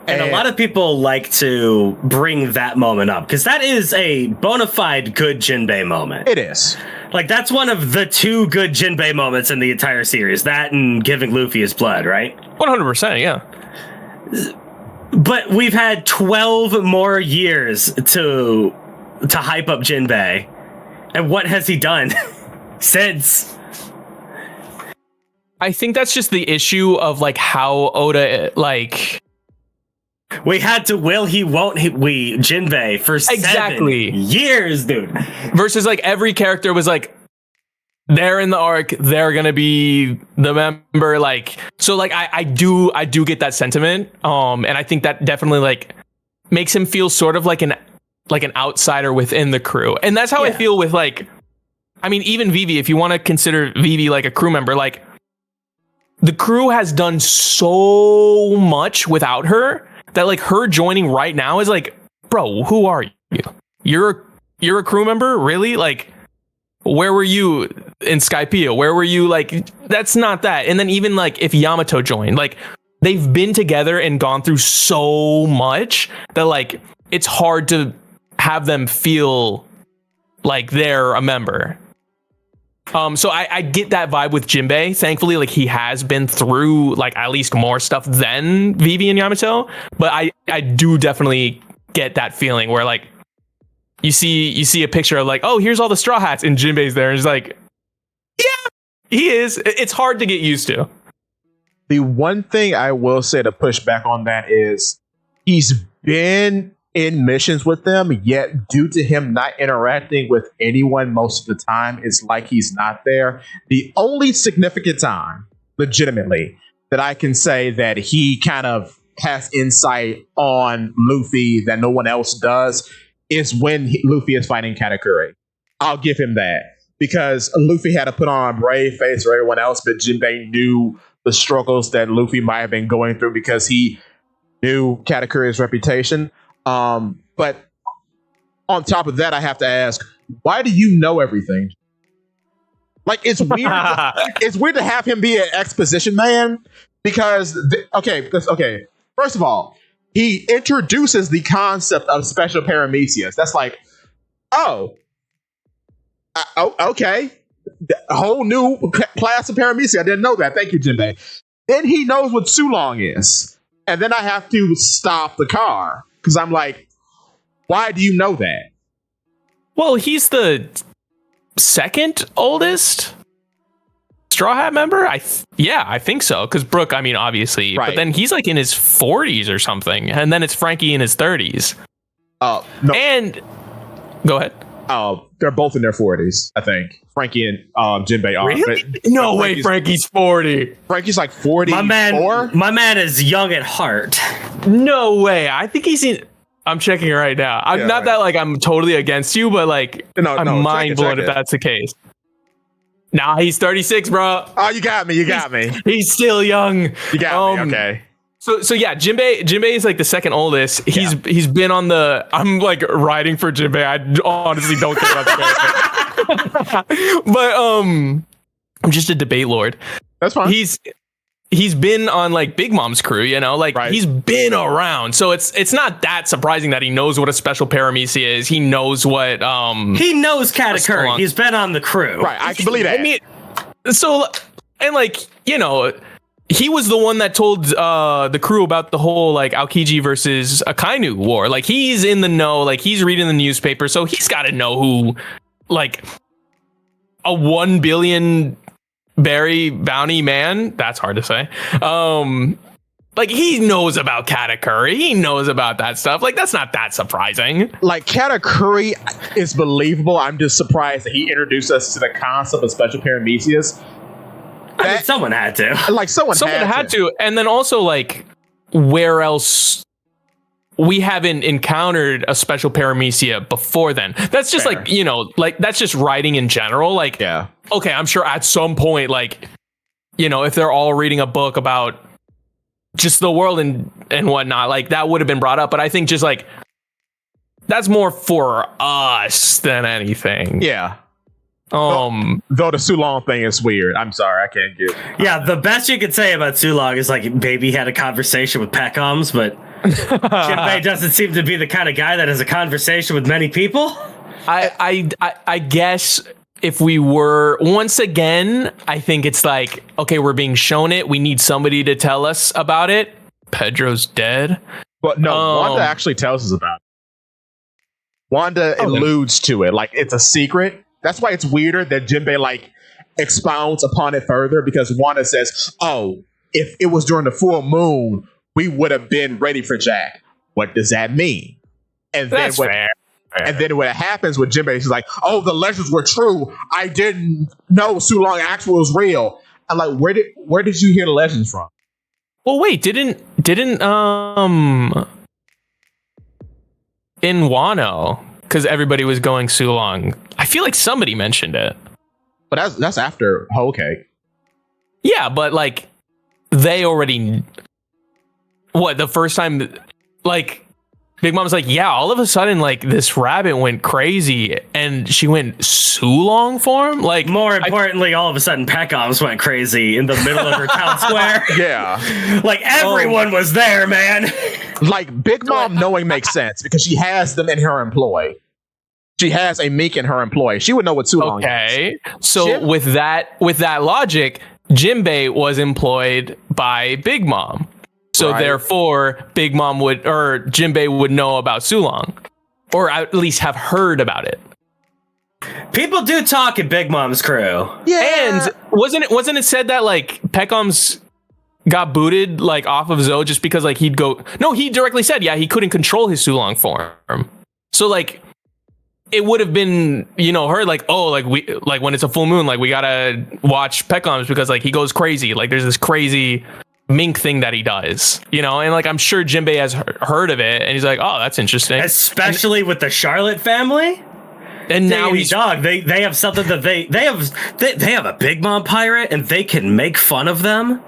And a lot of people like to bring that moment up because that is a bona fide good Jinbei moment. It is. Like, that's one of the 2 good Jinbei moments in the entire series. That and giving Luffy his blood, right? 100%, yeah. But we've had 12 more years to hype up Jinbei. And what has he done since? I think that's just the issue of like how Oda like... We had to will he won't we Jinbei for 7 years, dude. Versus like every character was like, they're in the arc, they're gonna be the member, like, so like I do get that sentiment, and I think that definitely like makes him feel sort of like an outsider within the crew. And that's how I feel with like, I mean, even Vivi, if you want to consider Vivi like a crew member, like the crew has done so much without her that like her joining right now is like, bro, who are you? You're a crew member? Really? Like, where were you in Skypiea? Where were you? Like, that's not that. And then even like if Yamato joined, like they've been together and gone through so much that like it's hard to have them feel like they're a member. So I get that vibe with Jinbei. Thankfully, like he has been through like at least more stuff than Vivi and Yamato. But I do definitely get that feeling where like you see a picture of like, oh, here's all the Straw Hats, and Jinbei's there, and it's like, yeah, he is. It's hard to get used to. The one thing I will say to push back on that is he's been in missions with them, yet due to him not interacting with anyone most of the time, it's like he's not there. The only significant time, legitimately, that I can say that he kind of has insight on Luffy that no one else does is when Luffy is fighting Katakuri. I'll give him that. Because Luffy had to put on a brave face for everyone else, but Jinbei knew the struggles that Luffy might have been going through because he knew Katakuri's reputation. But on top of that, I have to ask, why do you know everything? Like, it's weird. It's weird to have him be an exposition man because, first of all, he introduces the concept of special paramecias. That's like, okay. A whole new class of paramecia. I didn't know that. Thank you, Jinbei. Then he knows what Sulong is. And then I have to stop the car. Because I'm like, why do you know that? Well, he's the second oldest Straw Hat member? I think so. Because Brook, I mean, obviously. Right. But then he's like in his 40s or something. And then it's Frankie in his 30s. No. And go ahead. They're both in their 40s, I think. Frankie and Jinbei are. Really? No way, Frankie's 40. Frankie's like 44? My man is young at heart. No way. I think he's in... I'm checking it right now. I'm not that like I'm totally against you, but like I'm mind blown if that's the case. Nah, he's 36, bro. Oh, you got me. He's still young. You got me. Okay. So yeah, Jinbei is like the second oldest. He's been on the. I'm like riding for Jinbei. I honestly don't care about the character. But I'm just a debate lord. That's fine. He's been on like Big Mom's crew, you know, like he's been around. So it's not that surprising that he knows what a special paramecia is. He knows what he knows Katakuri. He's been on the crew. Right. I can believe that. I mean, so and like, you know, he was the one that told the crew about the whole like Aokiji versus Akainu war. Like he's in the know, like he's reading the newspaper, so he's got to know who like a 1 billion berry bounty man. That's hard to say. Like, he knows about Katakuri. He knows about that stuff. Like, that's not that surprising. Like, Katakuri is believable. I'm just surprised that he introduced us to the concept of special paramecias. I mean, someone had to. Like, someone had to. And then also, like, where else? We haven't encountered a special paramecia before then. That's just Fair. like, you know, like, that's just writing in general. Like, Yeah. Okay, I'm sure at some point, like, you know, if they're all reading a book about just the world and whatnot, like, that would have been brought up. But I think just like, that's more for us than anything. Yeah. Though the Sulong thing is weird. I'm sorry, I can't get. Yeah, the best you could say about Sulong is like Baby had a conversation with Pecoms, but Jinbei doesn't seem to be the kind of guy that has a conversation with many people. I guess if we were, once again, I think it's like, okay, we're being shown it. We need somebody to tell us about it. Pedro's dead. But no, Wanda actually tells us about it. Wanda alludes to it like it's a secret. That's why it's weirder that Jinbei like expounds upon it further, because Wanda says, "Oh, if it was during the full moon, we would have been ready for Jack." What does that mean? And That's then fair. And then when it happens with Jinbei, she's like, "Oh, the legends were true. I didn't know Sulong actually was real." I'm like, where did you hear the legends from? Well, wait, didn't in Wano, because everybody was going Sulong. I feel like somebody mentioned it. But that's after Whole Cake. Yeah, but like they already, what, the first time, like Big Mom's like, yeah, all of a sudden, like, this rabbit went crazy and she went Sulong form. Like, more importantly, all of a sudden, Pecoms went crazy in the middle of her town square. Yeah. Like, everyone was there, man. Like, Big Mom knowing makes sense because she has them in her employ. She has a Meek in her employ. She would know what Sulong is. Okay. So with that logic, Jinbei was employed by Big Mom. So therefore, Big Mom or Jinbei would know about Sulong, or at least have heard about it. People do talk in Big Mom's crew. Yeah. And wasn't it said that like Pecoms got booted like off of Zoe just because like he'd go? No, he directly said he couldn't control his Sulong form. So like it would have been, you know, heard like, oh, like we like when it's a full moon, like we gotta watch Pecoms because like he goes crazy. Like there's this crazy mink thing that he does, you know, and like I'm sure Jinbei has heard of it and he's like, oh, that's interesting, especially with the Charlotte family. And now he's dog. They have something that they have a Big Mom pirate and they can make fun of them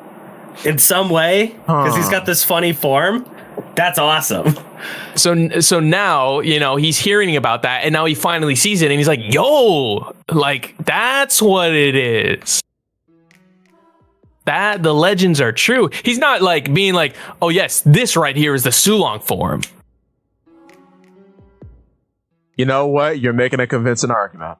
in some way because he's got this funny form. That's awesome. So now, you know, he's hearing about that and now he finally sees it and he's like, yo, like that's what it is. That the legends are true. He's not like being like, oh yes, this right here is the Sulong form. You know what? You're making a convincing argument.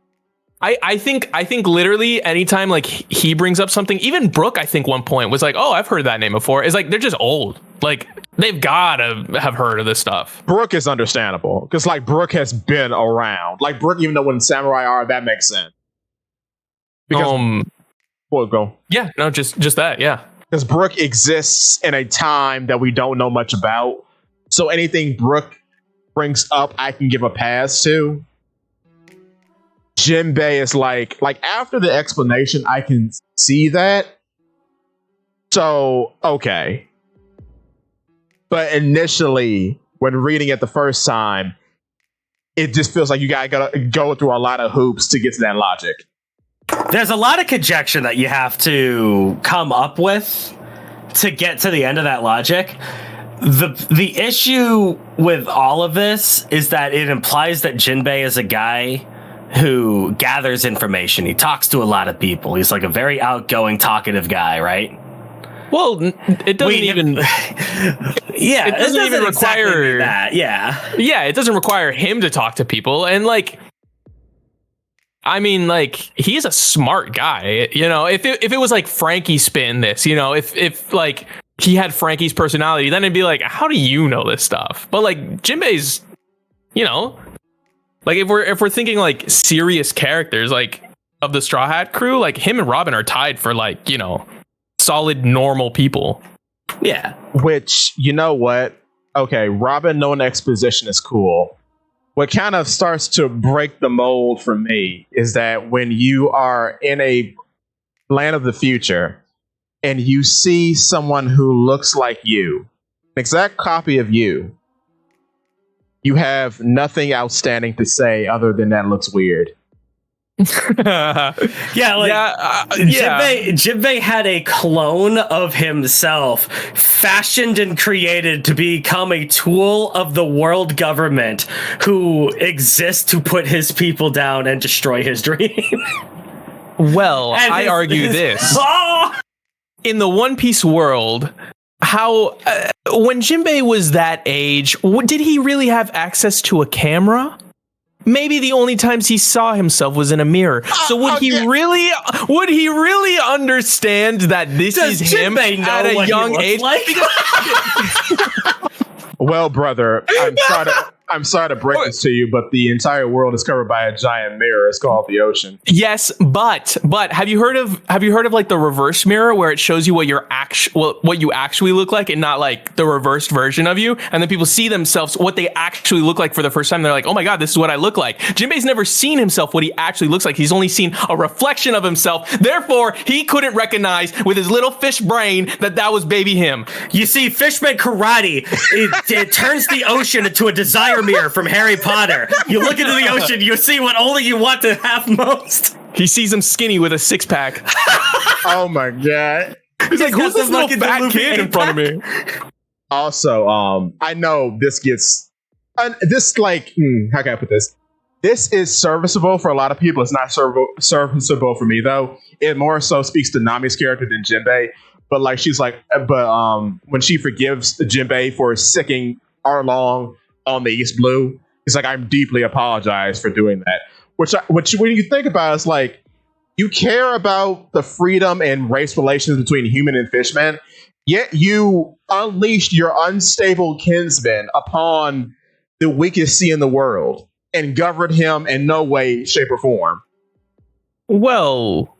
I think literally anytime like he brings up something, even Brooke, I think one point was like, oh, I've heard that name before. It's like they're just old. Like they've gotta have heard of this stuff. Brooke is understandable because like Brooke has been around. Like Brooke, even though when Samurai are, that makes sense. Because go. Yeah, no, just that, yeah. Because Brooke exists in a time that we don't know much about. So anything Brooke brings up, I can give a pass to. Jinbei is like after the explanation, I can see that. So, okay. But initially, when reading it the first time, it just feels like you gotta go through a lot of hoops to get to that logic. There's a lot of conjecture that you have to come up with to get to the end of that logic. The issue with all of this is that it implies that Jinbei is a guy who gathers information. He talks to a lot of people. He's like a very outgoing, talkative guy, right? Well, it doesn't even. Yeah, it doesn't even require that. Yeah, it doesn't require him to talk to people, and like. I mean, like, he's a smart guy, you know, if it was like Frankie spin this, you know, if like he had Frankie's personality, then it'd be like, how do you know this stuff? But like Jinbei's, you know, like if we're thinking like serious characters, like of the Straw Hat crew, like him and Robin are tied for like, you know, solid normal people. Yeah. Which, you know what? Okay, Robin knowing exposition is cool. What kind of starts to break the mold for me is that when you are in a land of the future and you see someone who looks like you, an exact copy of you, you have nothing outstanding to say other than that looks weird. Jinbei had a clone of himself fashioned and created to become a tool of the world government who exists to put his people down and destroy his dream. Well, I argue this. In the One Piece world, how when Jinbei was that age, did he really have access to a camera? Maybe the only times he saw himself was in a mirror. So would he really understand that this is him at a young age? Like? Well, brother, I'm sorry to break this to you, but the entire world is covered by a giant mirror. It's called the ocean. Yes, but have you heard of like the reverse mirror where it shows you what you actually look like and not like the reversed version of you, and then people see themselves what they actually look like for the first time. They're like, oh my god, this is what I look like. Jinbei's never seen himself what he actually looks like. He's only seen a reflection of himself. Therefore, he couldn't recognize with his little fish brain that was baby him. You see, Fishman Karate, it turns the ocean into a desire mirror from Harry Potter. You look into the ocean, you see what only you want to have most. He sees him skinny with a 6-pack. Oh my god. He's like, who's this little fat kid in front of me? Also, I know this gets how can I put this? This is serviceable for a lot of people. It's not serviceable for me though. It more so speaks to Nami's character than Jinbei. But like she's like, when she forgives Jinbei for sicking Arlong on the East Blue, it's like, I'm deeply apologize for doing that. Which when you think about it, it's like, you care about the freedom and race relations between human and fishman, yet you unleashed your unstable kinsman upon the weakest sea in the world and governed him in no way, shape, or form. Well,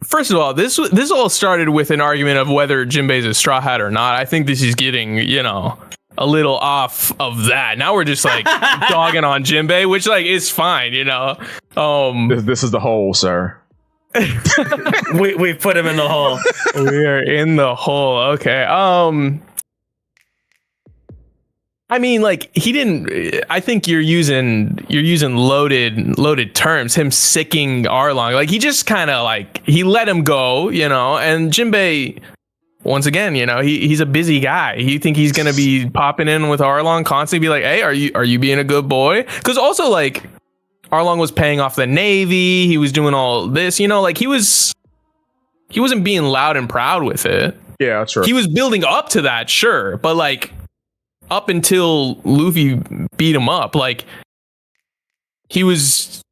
first of all, this all started with an argument of whether Jinbei's a Straw Hat or not. I think this is getting, you know, a little off of that. Now we're just like dogging on Jinbei, which like is fine, you know. This is the hole, sir. we put him in the hole. We are in the hole. Okay. I mean, like, he didn't. I think you're using loaded terms. Him sicking Arlong, like he just kind of like he let him go, you know. And Jinbei, once again, you know, he's a busy guy. You think he's gonna be popping in with Arlong constantly, be like, hey, are you being a good boy? Because also like Arlong was paying off the Navy. He was doing all this, you know, like he wasn't being loud and proud with it. Yeah, sure. He was building up to that, sure, but like, up until Luffy beat him up, like he was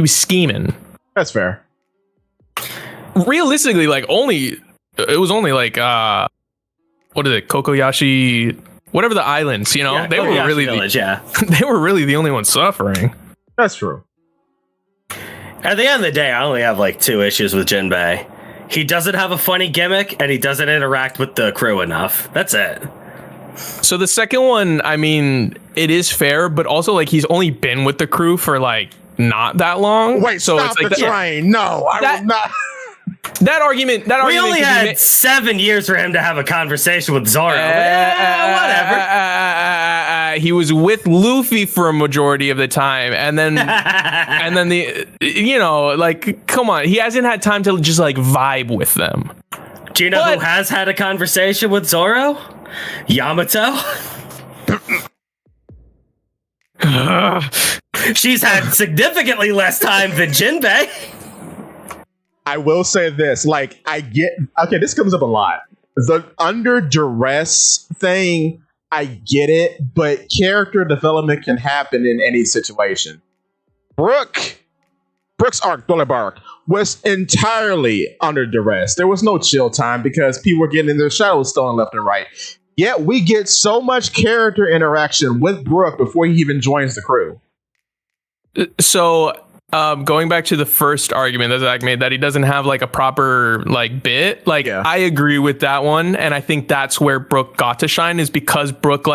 scheming. That's fair. Realistically, like it was only like what is it, Kokoyashi, whatever the islands, you know, yeah, they were really village, they were really the only ones suffering. That's true. At the end of the day, I only have like 2 issues with Jinbei. He doesn't have a funny gimmick, and he doesn't interact with the crew enough. That's it. So the second one, I mean, it is fair, but also like he's only been with the crew for like not that long. Wait, so stop it's like the train. No, I will not. That argument. We only had 7 years for him to have a conversation with Zoro. Whatever. He was with Luffy for a majority of the time, and then the, you know, like, come on, he hasn't had time to just like vibe with them. Do you know who has had a conversation with Zoro? Yamato. She's had significantly less time than Jinbei. I will say this, like, this comes up a lot. The under duress thing, I get it, but character development can happen in any situation. Brook's arc, Dollarbark, was entirely under duress. There was no chill time because people were getting in their shadows stolen left and right. Yet we get so much character interaction with Brook before he even joins the crew. So going back to the first argument that Zakk made, that he doesn't have like a proper like bit, like I agree with that one, and I think that's where Brooke got to shine, is because Brooke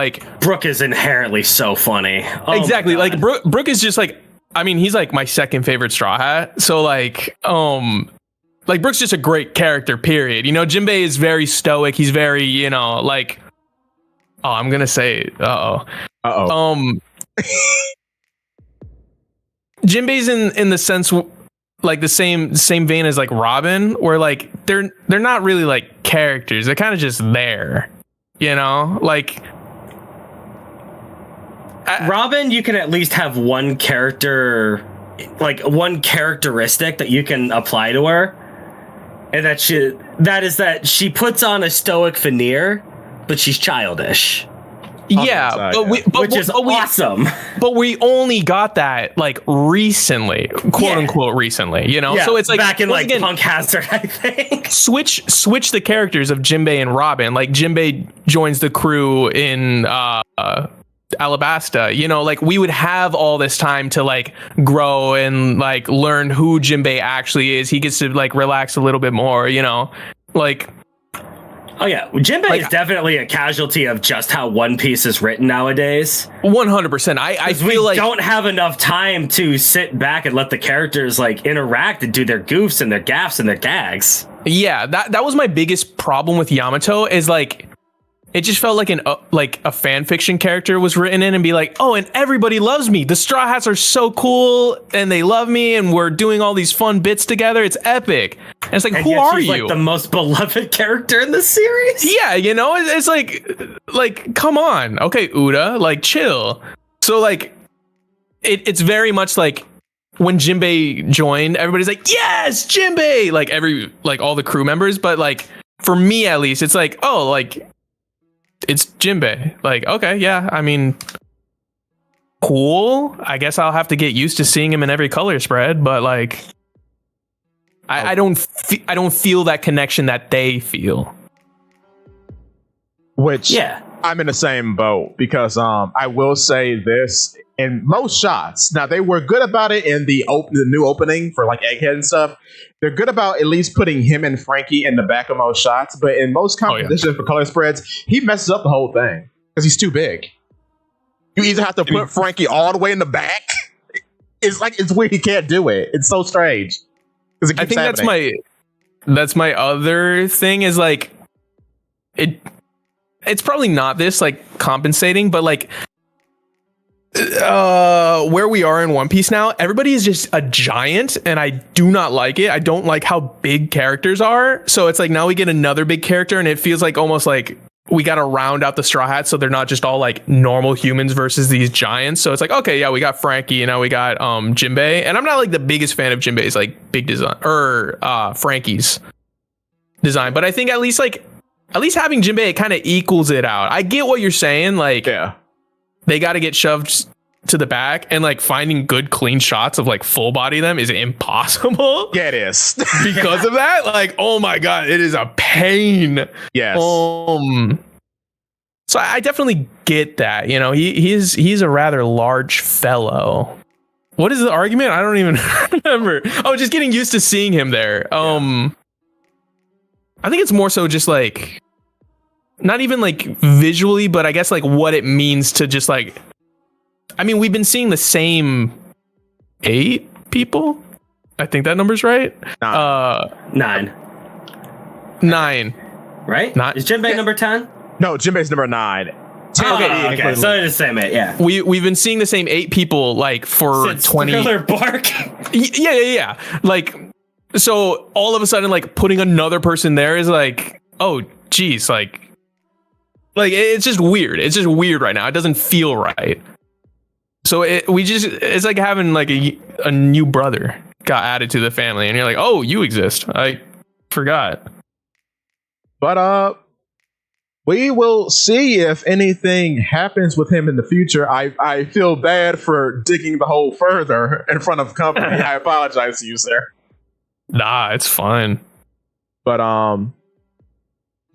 is inherently so funny. Exactly, like Brooke is just like, I mean, he's like my second favorite Straw Hat, so like Brooke's just a great character, period. You know, Jinbei is very stoic, he's very, you know, like, oh, I'm gonna say Jinbei's in the sense like the same vein as like Robin, where like they're not really like characters, they're kind of just there, you know, like Robin, you can at least have one character, like one characteristic that you can apply to her, and that is that she puts on a stoic veneer, but she's childish. Yeah, which is awesome. But we only got that like recently, quote unquote recently, you know. So it's like back in like Punk Hazard, I think. Switch the characters of Jinbei and Robin. Like Jinbei joins the crew in Alabasta, you know, like we would have all this time to like grow and like learn who Jinbei actually is. He gets to like relax a little bit more, you know, like. Oh yeah, Jinbei is definitely a casualty of just how One Piece is written nowadays. 100%. I feel like don't have enough time to sit back and let the characters like interact and do their goofs and their gaffes and their gags. Yeah, that was my biggest problem with Yamato, is like it just felt like a fan fiction character was written in and be like, oh, and everybody loves me. The Straw Hats are so cool and they love me and we're doing all these fun bits together. It's epic. And it's like, and who are you? Like the most beloved character in the series. Yeah, you know, it's like come on, okay, Uda, like chill. So like, it's very much like when Jinbei joined, everybody's like, yes, Jinbei, like all the crew members. But like for me at least, it's like, oh, like. It's Jinbei. Like, okay, yeah, I mean, cool. I guess I'll have to get used to seeing him in every color spread, but like, I don't feel that connection that they feel. Which, I'm in the same boat, because I will say this, in most shots, now they were good about it in the new opening for like Egghead and stuff. They're good about at least putting him and Frankie in the back of most shots, but in most competitions for color spreads, he messes up the whole thing because he's too big. You either have to put Frankie all the way in the back. It's weird. He can't do it. It's so strange. I think that's my other thing, is like it's probably not this like compensating, but like where we are in One Piece now, everybody is just a giant, and I do not like it. I don't like how big characters are. So it's like now we get another big character, and it feels like almost like we got to round out the Straw Hats so they're not just all like normal humans versus these giants. So it's like, okay, yeah, we got Frankie, and now we got Jinbei, and I'm not like the biggest fan of Jinbei's like big design or Frankie's design, but I think at least having Jinbei, it kind of equals it out. I get what you're saying, like they got to get shoved to the back, and like finding good clean shots of like full body them is impossible. Yeah, it is. Because of that, like, oh my god, it is a pain. Yes. So I definitely get that. You know, he's a rather large fellow. What is the argument? I don't even remember. Oh, just getting used to seeing him there. I think it's more so just like, not even like visually, but I guess like what it means to just like, I mean, we've been seeing the same 8 people. I think that number's right. 9. 9. Right? Is Jinbei number 10? No, Jinbei's number 9. Okay. So it's the same 8, yeah. We've been seeing the same 8 people like for since 20. Thriller Bark. Yeah. Like, so all of a sudden, like putting another person there is like, oh, geez, like it's just weird. It's just weird right now. It doesn't feel right. So it's like having like a new brother got added to the family, and you're like, oh, you exist. I forgot. But we will see if anything happens with him in the future. I feel bad for digging the hole further in front of company. I apologize to you, sir. Nah, it's fine. But I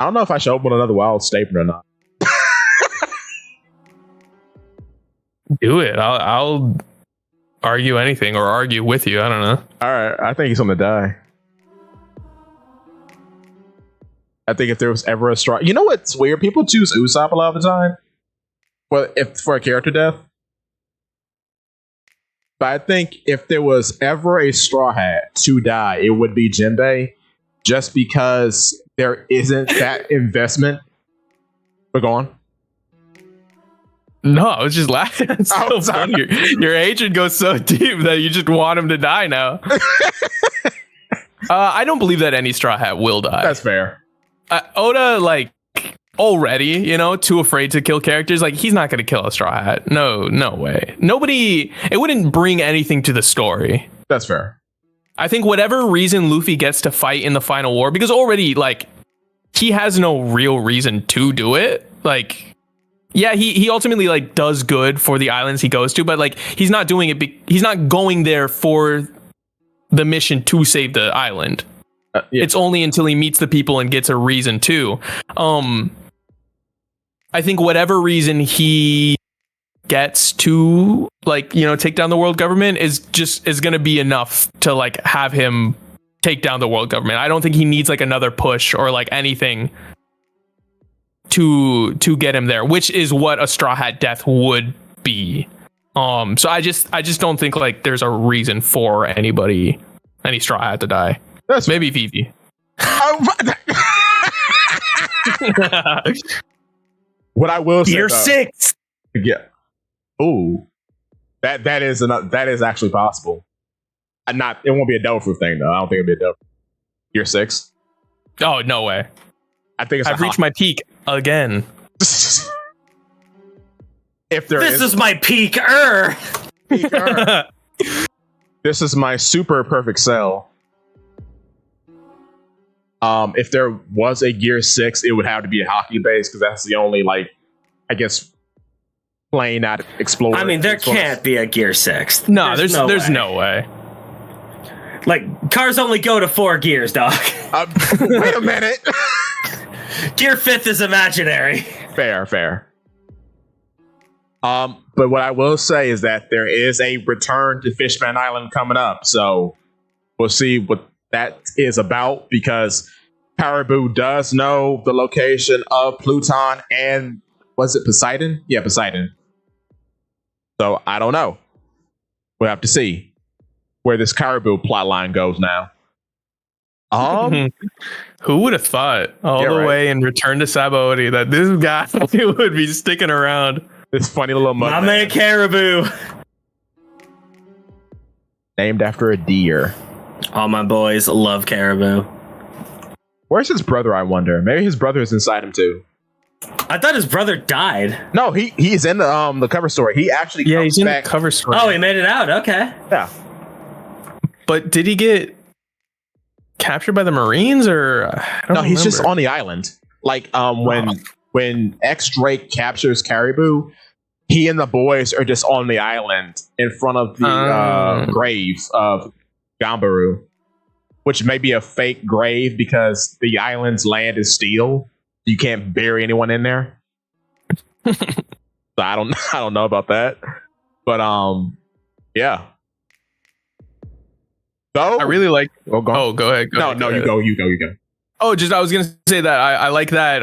don't know if I should open another wild statement or not. Do it. I'll argue anything or argue with you. I don't know. All right, I think he's gonna die. I think if there was ever a straw, you know what's weird? People choose Usopp a lot of the time. Well, if for a character death, but I think if there was ever a Straw Hat to die, it would be Jinbei, just because there isn't that investment. But go on. No, I was just laughing. It's so funny. Your hatred goes so deep that you just want him to die now. I don't believe that any Straw Hat will die. That's fair. Oda, like, already, you know, too afraid to kill characters. Like, he's not going to kill a Straw Hat. No way. Nobody, it wouldn't bring anything to the story. That's fair. I think whatever reason Luffy gets to fight in the final war, because already, like, he has no real reason to do it. Like, yeah, he ultimately, like, does good for the islands he goes to, but, like, he's not doing it. He's not going there for the mission to save the island. Yeah. It's only until he meets the people and gets a reason to. I think whatever reason he gets to, like, you know, take down the world government is going to be enough to, like, have him take down the world government. I don't think he needs, like, another push or, like, anything to get him there, which is what a Straw Hat death would be. So I just don't think, like, there's a reason for any Straw Hat to die. That's maybe Vivi. What I will say, Year 6. Yeah. Ooh, that is actually possible. It won't be a devil fruit thing though. I don't think it'll be a devil. Year 6. Oh, no way. I think I've reached my peak again. If there this is my peak. This is my super perfect cell. If there was a Gear 6, it would have to be a hockey base because that's the only, like, I guess, plane not explored. I mean, there can't be a Gear 6. No, there's no way. Like, cars only go to 4 gears, dog. Wait a minute. Gear 5th is imaginary. Fair. But what I will say is that there is a return to Fishman Island coming up, so we'll see what that is about, because Caribou does know the location of Pluton and was it Poseidon? Yeah, Poseidon. So I don't know. We'll have to see where this Caribou plotline goes now. Who would have thought all the way in Return to Sabaody that this guy would be sticking around? This funny little mud. My man Caribou. Named after a deer. All my boys love Caribou. Where's his brother, I wonder? Maybe his brother is inside him too. I thought his brother died. No, he's in the cover story. He actually he's in the cover story. Oh, he made it out. Okay. Yeah. But did he get captured by the Marines or? No, he's just on the island. Like when X Drake captures Caribou, he and the boys are just on the island in front of the grave of Gambaru, which may be a fake grave because the island's land is steel. You can't bury anyone in there. So I don't know about that. But yeah. So I really like. Go ahead. You go. Oh, I was gonna say that I like that.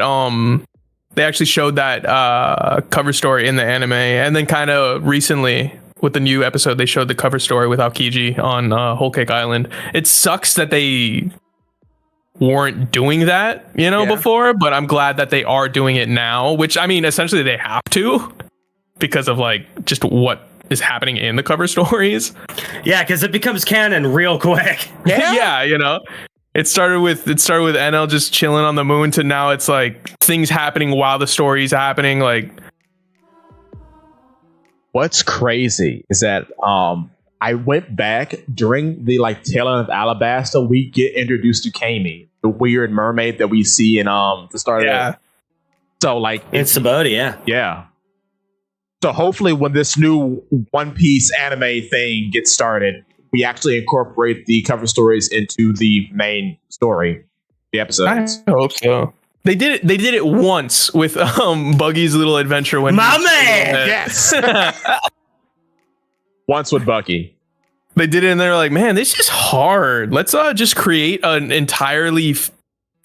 They actually showed that cover story in the anime, and then kind of recently with the new episode, they showed the cover story with Aokiji on Whole Cake Island. It sucks that they weren't doing that, before, but I'm glad that they are doing it now, which, I mean, essentially they have to because of, like, just what is happening in the cover stories. Yeah, because it becomes canon real quick. Yeah, It started with NL just chilling on the moon to now it's like things happening while the story's happening. Like, what's crazy is that I went back during the tail end of Alabasta. We get introduced to Kami, the weird mermaid that we see in the start of it. So it's Sabaody, yeah. So hopefully when this new One Piece anime thing gets started, we actually incorporate the cover stories into the main story, the episodes. I hope so. They did it once with Buggy's little adventure when my man. Yes. Once with Bucky. They did it and they're like, man, this is hard. Let's just create an entirely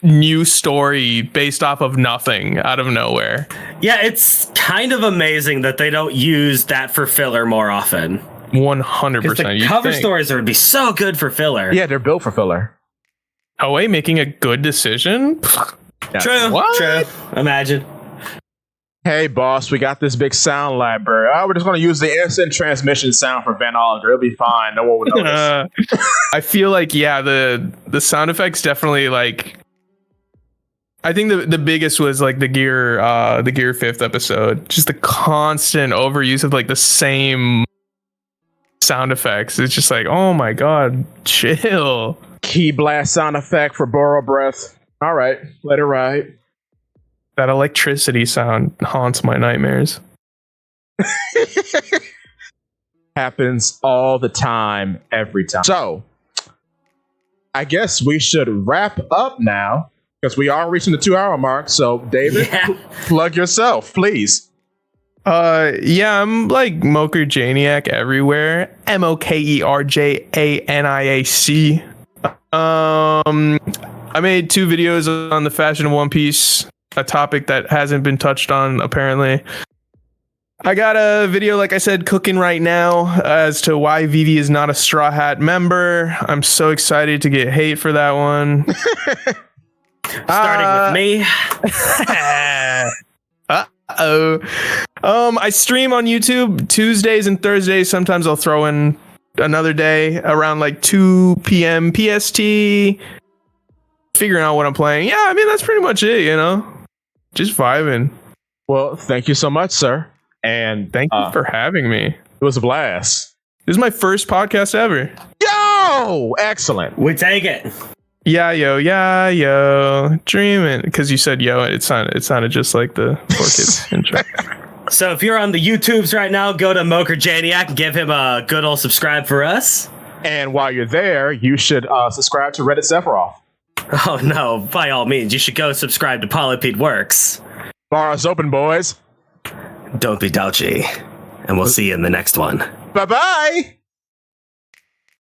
new story based off of nothing out of nowhere. Yeah, it's kind of amazing that they don't use that for filler more often. 100%. The cover stories would be so good for filler. Yeah, they're built for filler. Toei making a good decision? Yeah. True. Imagine. Hey, boss, we got this big sound library. We're just going to use the instant transmission sound for Van Oliver. It'll be fine. No one will notice. I feel like, the sound effects definitely, like... I think the biggest was, like, the Gear 5th episode. Just the constant overuse of, like, the same sound effects. It's just like, oh my god, chill. Key blast sound effect for Boro Breath. All right, let it ride. That electricity sound haunts my nightmares. Happens all the time, every time. So, I guess we should wrap up now because we are reaching the 2-hour mark. So, David, plug yourself, please. I'm like Mokerjaniac everywhere. Mokerjaniac. I made 2 videos on the fashion of One Piece, a topic that hasn't been touched on apparently. I got a video, like I said, cooking right now as to why Vivi is not a Straw Hat member. I'm so excited to get hate for that one. Starting with me. I stream on YouTube Tuesdays and Thursdays. Sometimes I'll throw in another day around like 2 p.m. PST. Figuring out what I'm playing. Yeah, I mean, that's pretty much it, Just vibing. Well, thank you so much, sir. And thank you for having me. It was a blast. This is my first podcast ever. Yo! Excellent. We take it. Yeah, yo. Dreaming. Because you said yo, it sounded just like the 4Kids intro. So if you're on the YouTubes right now, go to Mokerjaniac and give him a good old subscribe for us. And while you're there, you should subscribe to Reddit Sephiroth. Oh no, by all means, you should go subscribe to Polypede Works. Bar is open, boys. Don't be douchy. And we'll see you in the next one. Bye-bye!